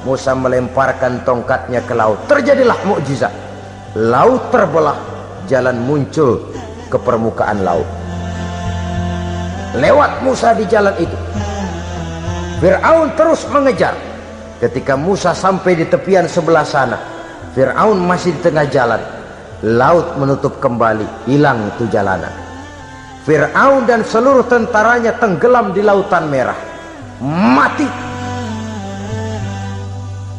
Musa melemparkan tongkatnya ke laut, terjadilah mukjizat. Laut terbelah, jalan muncul ke permukaan laut. Lewat Musa di jalan itu, Fir'aun terus mengejar. Ketika Musa sampai di tepian sebelah sana, Fir'aun masih di tengah jalan. Laut menutup kembali, hilang itu jalanan. Fir'aun dan seluruh tentaranya tenggelam di Lautan Merah, mati.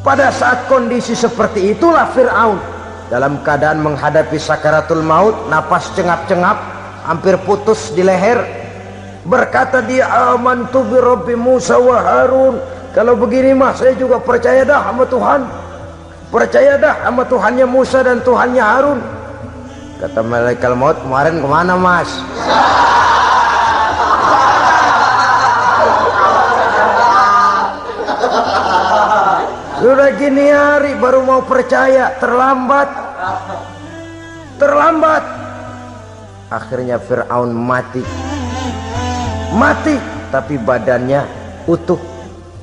Pada saat kondisi seperti itulah Fir'aun dalam keadaan menghadapi sakaratul maut, napas cengap-cengap, hampir putus di leher, berkata dia, amantu bi Rabbi Musa wa Harun. Kalau begini mah saya juga percaya dah sama Tuhan, percaya dah sama Tuhannya Musa dan Tuhannya Harun. Kata malaikat maut, kemarin kemana mas? Sudah gini hari baru mau percaya, terlambat. Akhirnya Fir'aun mati, tapi badannya utuh.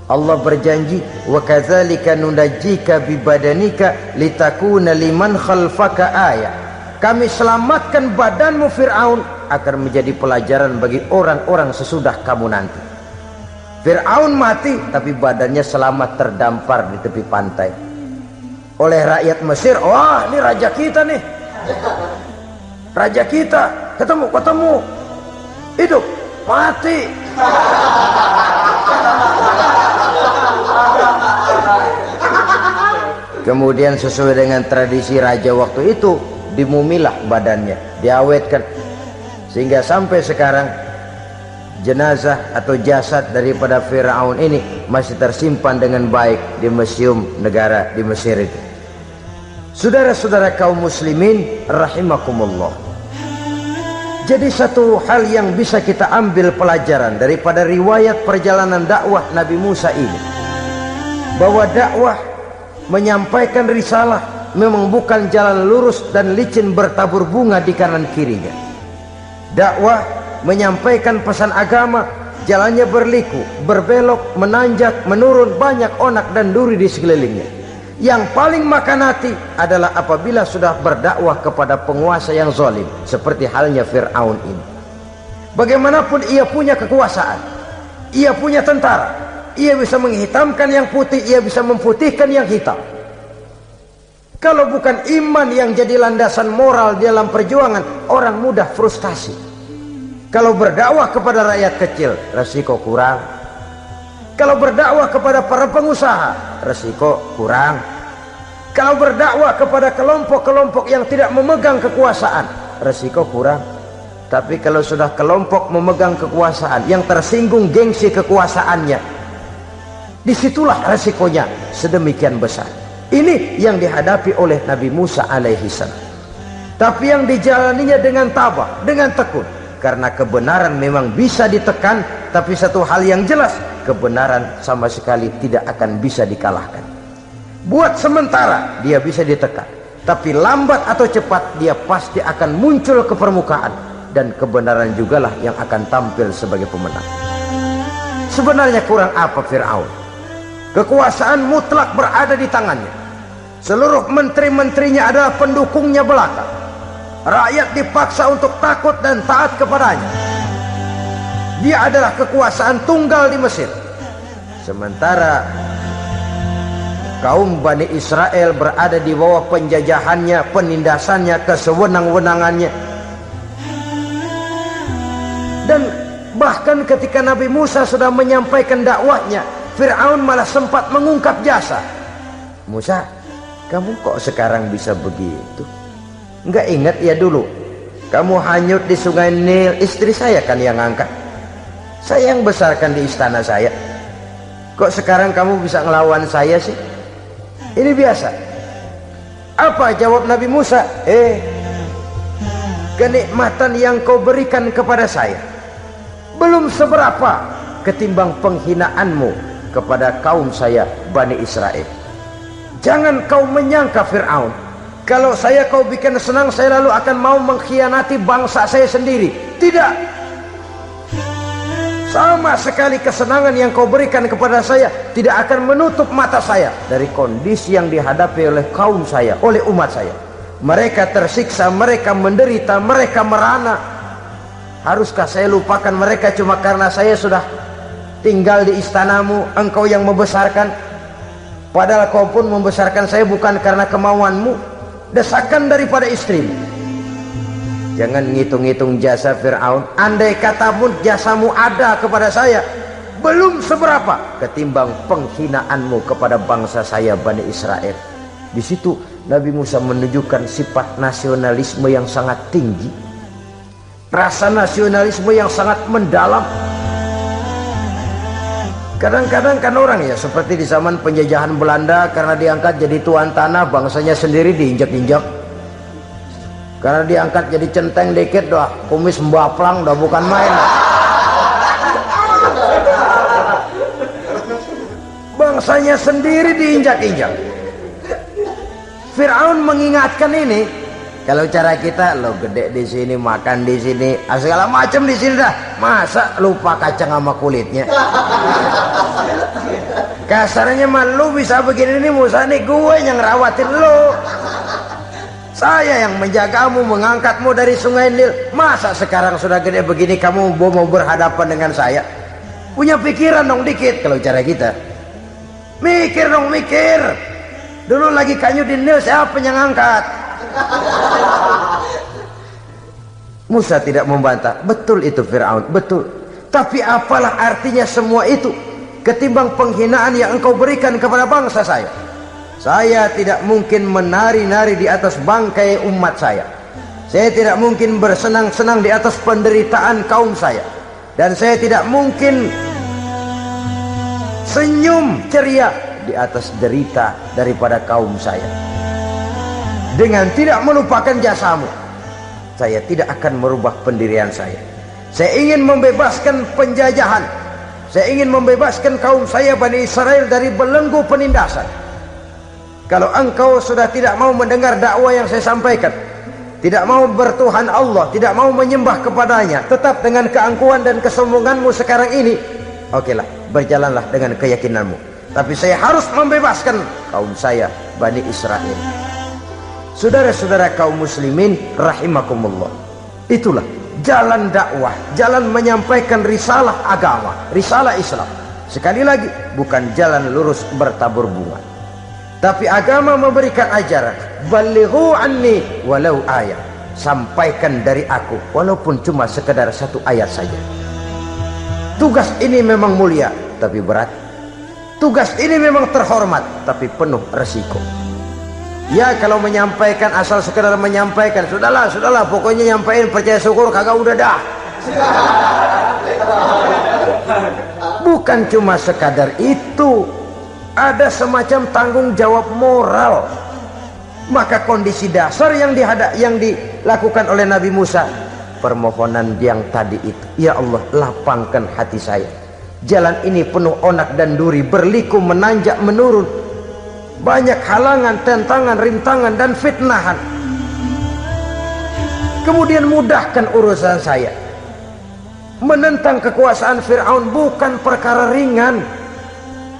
Allah berjanji, wa kadzalika nunajjika bi badanika litakuna liman khalfaka ayah. Kami selamatkan badanmu Fir'aun agar menjadi pelajaran bagi orang-orang sesudah kamu nanti. Fir'aun mati tapi badannya selamat terdampar di tepi pantai oleh rakyat Mesir. Wah, ini raja kita nih, raja kita, ketemu hidup mati. Kemudian sesuai dengan tradisi raja waktu itu, dimumilah badannya, diawetkan, sehingga sampai sekarang jenazah atau jasad daripada Fir'aun ini masih tersimpan dengan baik di museum negara di Mesir itu. Saudara-saudara kaum muslimin rahimakumullah, jadi satu hal yang bisa kita ambil pelajaran daripada riwayat perjalanan dakwah Nabi Musa ini, bahwa dakwah menyampaikan risalah memang bukan jalan lurus dan licin bertabur bunga di kanan kirinya. Dakwah menyampaikan pesan agama, jalannya berliku, berbelok, menanjak, menurun, banyak onak dan duri di sekelilingnya. Yang paling makan hati adalah apabila sudah berdakwah kepada penguasa yang zalim, seperti halnya Fir'aun ini. Bagaimanapun ia punya kekuasaan, ia punya tentara, ia bisa menghitamkan yang putih, ia bisa memutihkan yang hitam. Kalau bukan iman yang jadi landasan moral dalam perjuangan, orang mudah frustasi. Kalau berdakwah kepada rakyat kecil, resiko kurang. Kalau berdakwah kepada para pengusaha, resiko kurang. Kalau berdakwah kepada kelompok-kelompok yang tidak memegang kekuasaan, resiko kurang. Tapi kalau sudah kelompok memegang kekuasaan, yang tersinggung gengsi kekuasaannya, disitulah resikonya sedemikian besar. Ini yang dihadapi oleh Nabi Musa alaihi salam. Tapi yang dijalaninya dengan tabah, dengan tekun. Karena kebenaran memang bisa ditekan, tapi satu hal yang jelas, kebenaran sama sekali tidak akan bisa dikalahkan. Buat sementara dia bisa ditekan, tapi lambat atau cepat dia pasti akan muncul ke permukaan, dan kebenaran jugalah yang akan tampil sebagai pemenang. Sebenarnya kurang apa Fir'aun? Kekuasaan mutlak berada di tangannya. Seluruh menteri-menterinya adalah pendukungnya belaka. Rakyat dipaksa untuk takut dan taat kepadanya. Dia adalah kekuasaan tunggal di Mesir. Sementara kaum Bani Israel berada di bawah penjajahannya, penindasannya, kesewenang-wenangannya. Dan bahkan ketika Nabi Musa sudah menyampaikan dakwahnya, Fir'aun malah sempat mengungkap jasa. Musa, kamu kok sekarang bisa begitu? Enggak ingat ya dulu kamu hanyut di sungai Nil, istri saya kan yang angkat, saya yang besarkan di istana saya. Kok sekarang kamu bisa ngelawan saya sih? Ini biasa. Apa jawab Nabi Musa? Kenikmatan yang kau berikan kepada saya belum seberapa ketimbang penghinaanmu kepada kaum saya Bani Israel. Jangan kau menyangka Fir'aun, kalau saya kau bikin senang, saya lalu akan mau mengkhianati bangsa saya sendiri. Tidak. Sama sekali kesenangan yang kau berikan kepada saya tidak akan menutup mata saya dari kondisi yang dihadapi oleh kaum saya, oleh umat saya. Mereka tersiksa, mereka menderita, mereka merana. Haruskah saya lupakan mereka cuma karena saya sudah tinggal di istanamu, engkau yang membesarkan? Padahal kau pun membesarkan saya bukan karena kemauanmu, desakan daripada istrimu. Jangan ngitung-ngitung jasa Fir'aun. Andai katamu jasamu ada kepada saya, belum seberapa ketimbang penghinaanmu kepada bangsa saya Bani Israel. Di situ Nabi Musa menunjukkan sifat nasionalisme yang sangat tinggi, rasa nasionalisme yang sangat mendalam. Kadang-kadang kan orang ya seperti di zaman penjajahan Belanda, karena diangkat jadi tuan tanah, bangsanya sendiri diinjak-injak. Karena diangkat jadi centeng dikit dah, kumis mbaplang dah, bukan main. Bangsanya sendiri diinjak-injak. Fir'aun mengingatkan ini, kalau cara kita lo gede di sini, makan di sini, segala macam di sini dah, masa lupa kacang sama kulitnya. Kasarnya mah lu bisa begini nih Musa, nih gue yang ngerawatin lo, saya yang menjagamu, mengangkatmu dari sungai Nil. Masa sekarang sudah gede begini kamu mau berhadapan dengan saya? Punya pikiran dong dikit. Kalau cara kita, mikir dong, mikir. Dulu lagi kanyu di Nil, siapa yang angkat? Musa tidak membantah. Betul itu Fir'aun, betul. Tapi apalah artinya semua itu ketimbang penghinaan yang engkau berikan kepada bangsa saya? Saya tidak mungkin menari-nari di atas bangkai umat saya. Saya tidak mungkin bersenang-senang di atas penderitaan kaum saya. Dan saya tidak mungkin senyum ceria di atas derita daripada kaum saya. Dengan tidak melupakan jasamu, saya tidak akan merubah pendirian saya. Saya ingin membebaskan penjajahan. Saya ingin membebaskan kaum saya Bani Israel dari belenggu penindasan. Kalau engkau sudah tidak mau mendengar dakwah yang saya sampaikan, tidak mau bertuhan Allah, tidak mau menyembah kepadanya, tetap dengan keangkuhan dan kesombonganmu sekarang ini, okelah, berjalanlah dengan keyakinanmu. Tapi saya harus membebaskan kaum saya Bani Israel. Saudara-saudara kaum muslimin rahimakumullah, itulah jalan dakwah, jalan menyampaikan risalah agama, risalah Islam. Sekali lagi, bukan jalan lurus bertabur bunga. Tapi agama memberikan ajaran, balighu anni walau ayat, sampaikan dari aku walaupun cuma sekedar satu ayat saja. Tugas ini memang mulia tapi berat. Tugas ini memang terhormat tapi penuh resiko. Ya kalau menyampaikan asal sekedar menyampaikan, sudahlah pokoknya nyampein, percaya syukur kagak, udah dah. Bukan cuma sekadar itu, ada semacam tanggung jawab moral. Maka kondisi dasar yang dilakukan oleh Nabi Musa, permohonan yang tadi itu, ya Allah lapangkan hati saya. Jalan ini penuh onak dan duri, berliku menanjak menurun, banyak halangan, tentangan, rintangan dan fitnahan. Kemudian mudahkan urusan saya. Menentang kekuasaan Fir'aun bukan perkara ringan,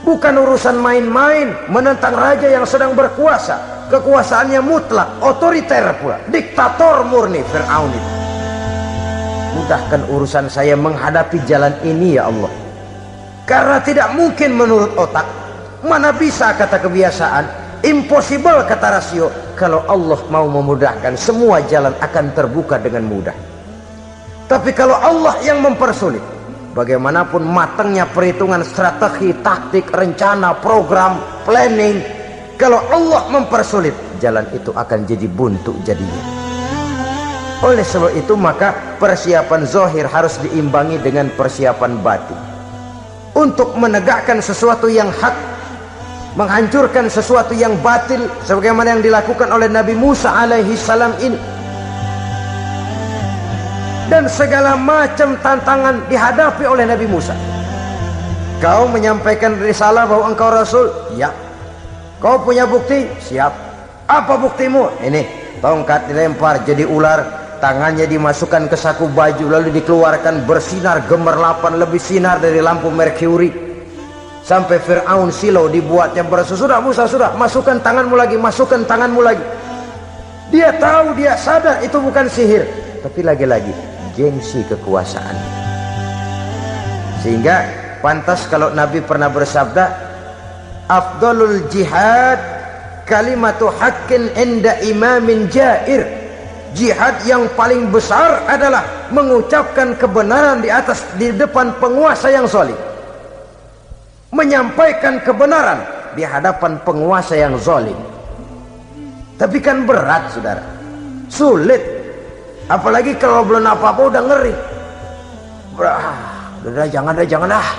bukan urusan main-main. Menentang raja yang sedang berkuasa, kekuasaannya mutlak, otoriter pula, diktator murni Fir'aun itu. Mudahkan urusan saya menghadapi jalan ini ya Allah. Karena tidak mungkin menurut otak, mana bisa kata kebiasaan, impossible kata rasio. Kalau Allah mau memudahkan, semua jalan akan terbuka dengan mudah. Tapi kalau Allah yang mempersulit, bagaimanapun matangnya perhitungan strategi, taktik, rencana, program, planning, kalau Allah mempersulit, jalan itu akan jadi buntu jadinya. Oleh sebab itu maka persiapan zahir harus diimbangi dengan persiapan batin. Untuk menegakkan sesuatu yang hak, menghancurkan sesuatu yang batil, sebagaimana yang dilakukan oleh Nabi Musa alaihi salam ini. Dan segala macam tantangan dihadapi oleh Nabi Musa. Kau menyampaikan risalah bahwa engkau Rasul? Ya. Kau punya bukti? Siap. Apa buktimu? Ini, tongkat dilempar jadi ular, tangannya dimasukkan ke saku baju, lalu dikeluarkan bersinar gemerlapan, lebih sinar dari lampu merkuri. Sampai Fir'aun silau dibuatnya bersudah Musa, sudah, masukkan tanganmu lagi, masukkan tanganmu lagi. Dia tahu, dia sadar itu bukan sihir, tapi lagi-lagi gengsi kekuasaan. Sehingga pantas kalau Nabi pernah bersabda, afdalul jihad kalimatu haqqin inda imamin jair. Jihad yang paling besar adalah mengucapkan kebenaran di depan penguasa yang zalim. menyampaikan kebenaran di hadapan penguasa yang zalim. Tapi kan berat, saudara, sulit, apalagi kalau belum apa-apa udah ngeri. Udah jangan ah.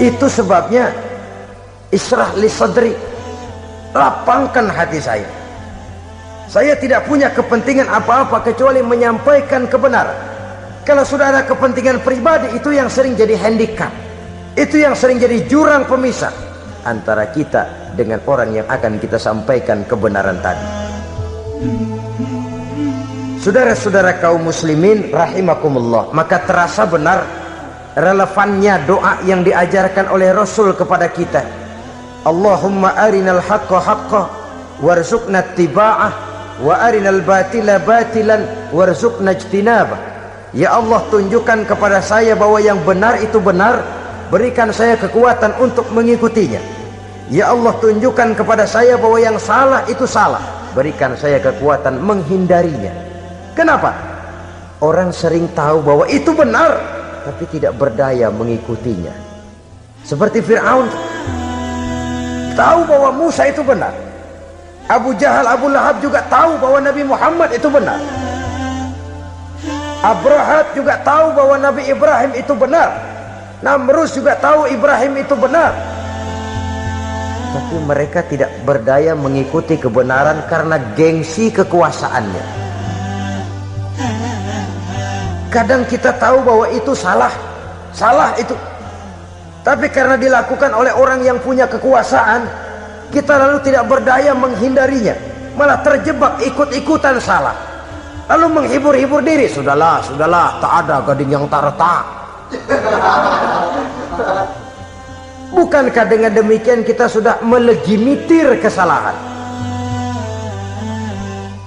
Itu sebabnya Ishrah li sadri, lapangkan hati saya. Saya tidak punya kepentingan apa-apa kecuali menyampaikan kebenaran. Kalau sudah ada kepentingan pribadi, itu yang sering jadi handicap, itu yang sering jadi jurang pemisah antara kita dengan orang yang akan kita sampaikan kebenaran tadi. Saudara-saudara kaum muslimin rahimakumullah, maka terasa benar relevannya doa yang diajarkan oleh Rasul kepada kita. Allahumma arinal haqqa haqqa warzuqna ittiba'ah wa arinal batila batilan warzuqna ijtinabah. Ya Allah, tunjukkan kepada saya bahwa yang benar itu benar, berikan saya kekuatan untuk mengikutinya. Ya Allah, tunjukkan kepada saya bahwa yang salah itu salah, berikan saya kekuatan menghindarinya. Kenapa? Orang sering tahu bahwa itu benar tapi tidak berdaya mengikutinya. Seperti Fir'aun, tahu bahwa Musa itu benar. Abu Jahal, Abu Lahab juga tahu bahwa Nabi Muhammad itu benar. Abrahat juga tahu bahwa Nabi Ibrahim itu benar. Namrus juga tahu Ibrahim itu benar. Tapi mereka tidak berdaya mengikuti kebenaran karena gengsi kekuasaannya. Kadang kita tahu bahwa itu salah itu, tapi karena dilakukan oleh orang yang punya kekuasaan, kita lalu tidak berdaya menghindarinya, malah terjebak ikut-ikutan salah, lalu menghibur-hibur diri. Sudahlah, tak ada gading yang tak retak. Bukankah dengan demikian kita sudah melegimitir kesalahan?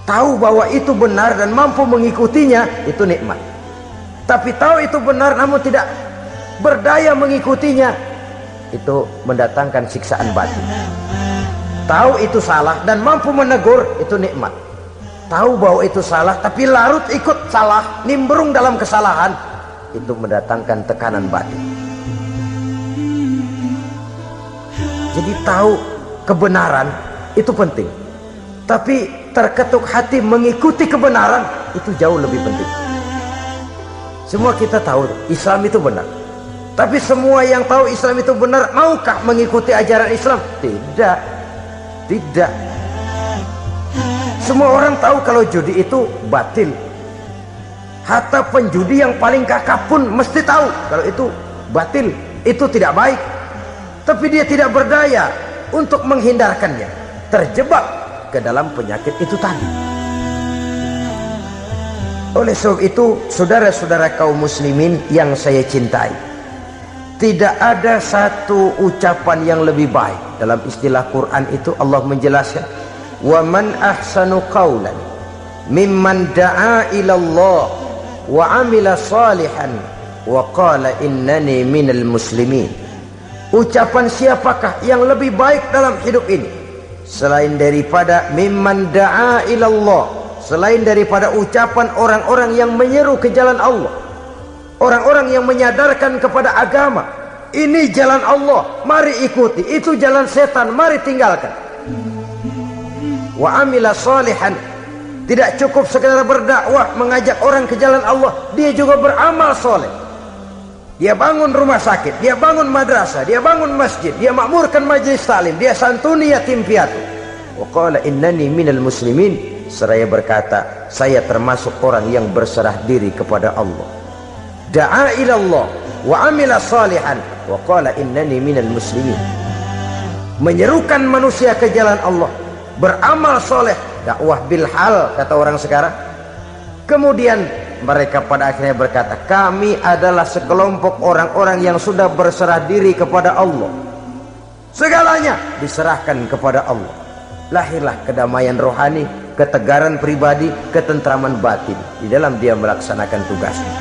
Tahu bahwa itu benar dan mampu mengikutinya, itu nikmat. Tapi tahu itu benar namun tidak berdaya mengikutinya, itu mendatangkan siksaan batin. Tahu itu salah dan mampu menegur, itu nikmat. Tahu bahwa itu salah tapi larut ikut salah, nimbrung dalam kesalahan, itu mendatangkan tekanan batin. Jadi tahu kebenaran itu penting, tapi terketuk hati mengikuti kebenaran itu jauh lebih penting. Semua kita tahu Islam itu benar, tapi semua yang tahu Islam itu benar maukah mengikuti ajaran Islam? Tidak. Semua orang tahu kalau judi itu batil. Hatta penjudi yang paling kakap pun mesti tahu kalau itu batil, itu tidak baik. Tapi dia tidak berdaya untuk menghindarkannya, terjebak ke dalam penyakit itu tadi. Oleh sebab itu, saudara-saudara kaum muslimin yang saya cintai, tidak ada satu ucapan yang lebih baik. Dalam istilah Quran itu Allah menjelaskan, wa man ahsanu qawlan mimman da'a ila Allah wa amila salihan wa qala innani minal muslimin. Ucapan siapakah yang lebih baik dalam hidup ini selain daripada mimman da'a ila Allah, selain daripada ucapan orang-orang yang menyeru ke jalan Allah, orang-orang yang menyadarkan kepada agama, ini jalan Allah, mari ikuti, itu jalan setan, mari tinggalkan. Wa amila salihan, tidak cukup sekedar berdakwah mengajak orang ke jalan Allah, dia juga beramal soleh. Dia bangun rumah sakit, dia bangun madrasah, dia bangun masjid, dia makmurkan majelis taklim, dia santuni yatim piatu. Wa qala innani minal muslimin, seraya berkata, saya termasuk orang yang berserah diri kepada Allah. Da'a ila Allah wa amila salihan wa qala innani minal muslimin. Menyerukan manusia ke jalan Allah, beramal soleh, dakwah bil hal kata orang sekarang. Kemudian mereka pada akhirnya berkata, kami adalah sekelompok orang-orang yang sudah berserah diri kepada Allah. Segalanya diserahkan kepada Allah. Lahirlah kedamaian rohani, ketegaran pribadi, ketentraman batin di dalam dia melaksanakan tugasnya.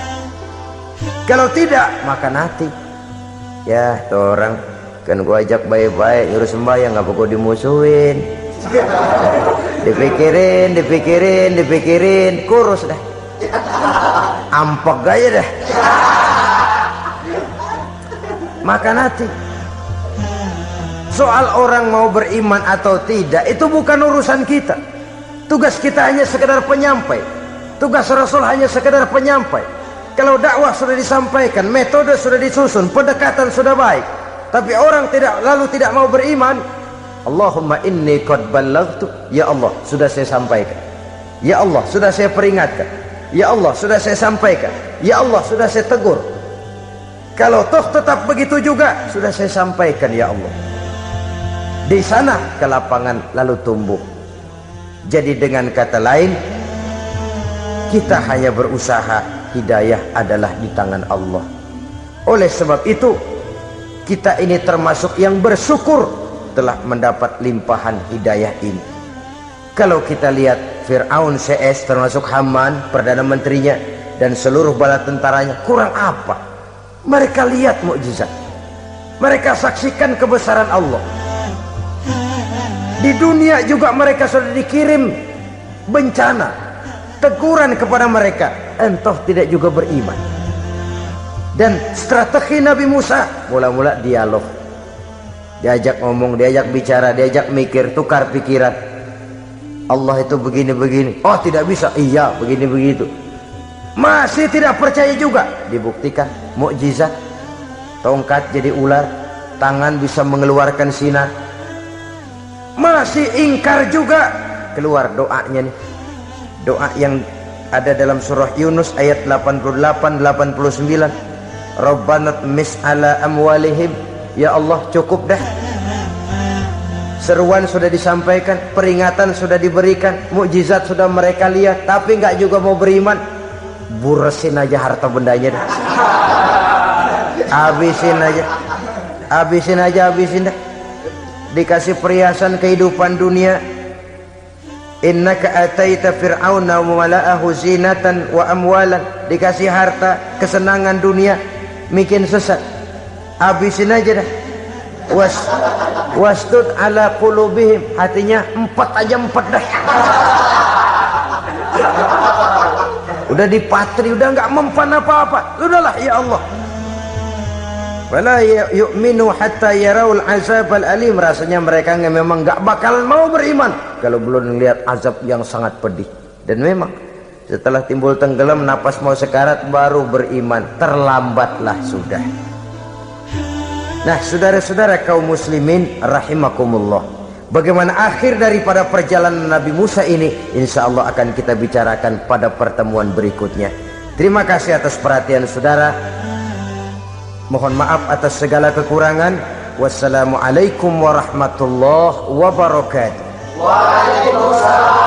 Kalau tidak, maka nanti ya tuh orang kan gua ajak baik-baik nyuruh sembahyang, ngapa gua dimusuhin? dipikirin kurus dah. ampek gaya dah. Makan hati. Soal orang mau beriman atau tidak itu bukan urusan kita. Tugas kita hanya sekedar penyampai. Tugas Rasul hanya sekedar penyampai. Kalau dakwah sudah disampaikan, metode sudah disusun, pendekatan sudah baik, tapi orang tidak mau beriman, Allahumma inni qad ballaghtu, ya Allah sudah saya sampaikan, ya Allah sudah saya peringatkan, ya Allah sudah saya sampaikan, ya Allah sudah saya tegur. Kalau toh tetap begitu juga, sudah saya sampaikan ya Allah. Di sana ke lapangan lalu tumbuh. Jadi dengan kata lain, kita hanya berusaha, hidayah adalah di tangan Allah. Oleh sebab itu, kita ini termasuk yang bersyukur telah mendapat limpahan hidayah ini. Kalau kita lihat Fir'aun CS termasuk Haman, Perdana Menterinya, dan seluruh bala tentaranya, kurang apa? Mereka lihat mukjizat, mereka saksikan kebesaran Allah. Di dunia juga mereka sudah dikirim bencana, teguran kepada mereka, entah tidak juga beriman. Dan strategi Nabi Musa mula-mula dialog, diajak ngomong, diajak bicara, diajak mikir, tukar pikiran. Allah itu begini-begini, oh tidak bisa, iya begini-begitu. Masih tidak percaya juga, dibuktikan mukjizat, tongkat jadi ular, tangan bisa mengeluarkan sinar. Masih ingkar juga, keluar doanya nih, doa yang ada dalam surah Yunus ayat 88-89, Rabbana tmis ala amwalihim, ya Allah cukup dah. Seruan sudah disampaikan, peringatan sudah diberikan, mukjizat sudah mereka lihat, tapi nggak juga mau beriman. Buresin aja harta bendanya dah. Habisin aja, habisin dah. Dikasih perhiasan kehidupan dunia. Innaka ataita fir'auna wa mala'ahu zinatan wa amwalan. Dikasih harta, kesenangan dunia, bikin sesat. Habisin aja dah. Wastud ala qulubihim, hatinya empat dah. Udah dipatri, udah nggak mempan apa-apa, udahlah ya Allah. Wala yu'minu hatta yaraul azabal alim, rasanya mereka memang nggak bakalan mau beriman kalau belum melihat azab yang sangat pedih. Dan memang setelah timbul tenggelam, napas mau sekarat, baru beriman, terlambatlah sudah. Nah saudara-saudara kaum muslimin rahimakumullah, bagaimana akhir daripada perjalanan Nabi Musa ini, insya Allah akan kita bicarakan pada pertemuan berikutnya. Terima kasih atas perhatian saudara. Mohon maaf atas segala kekurangan. Wassalamualaikum warahmatullahi wabarakatuh. Waalaikumsalam.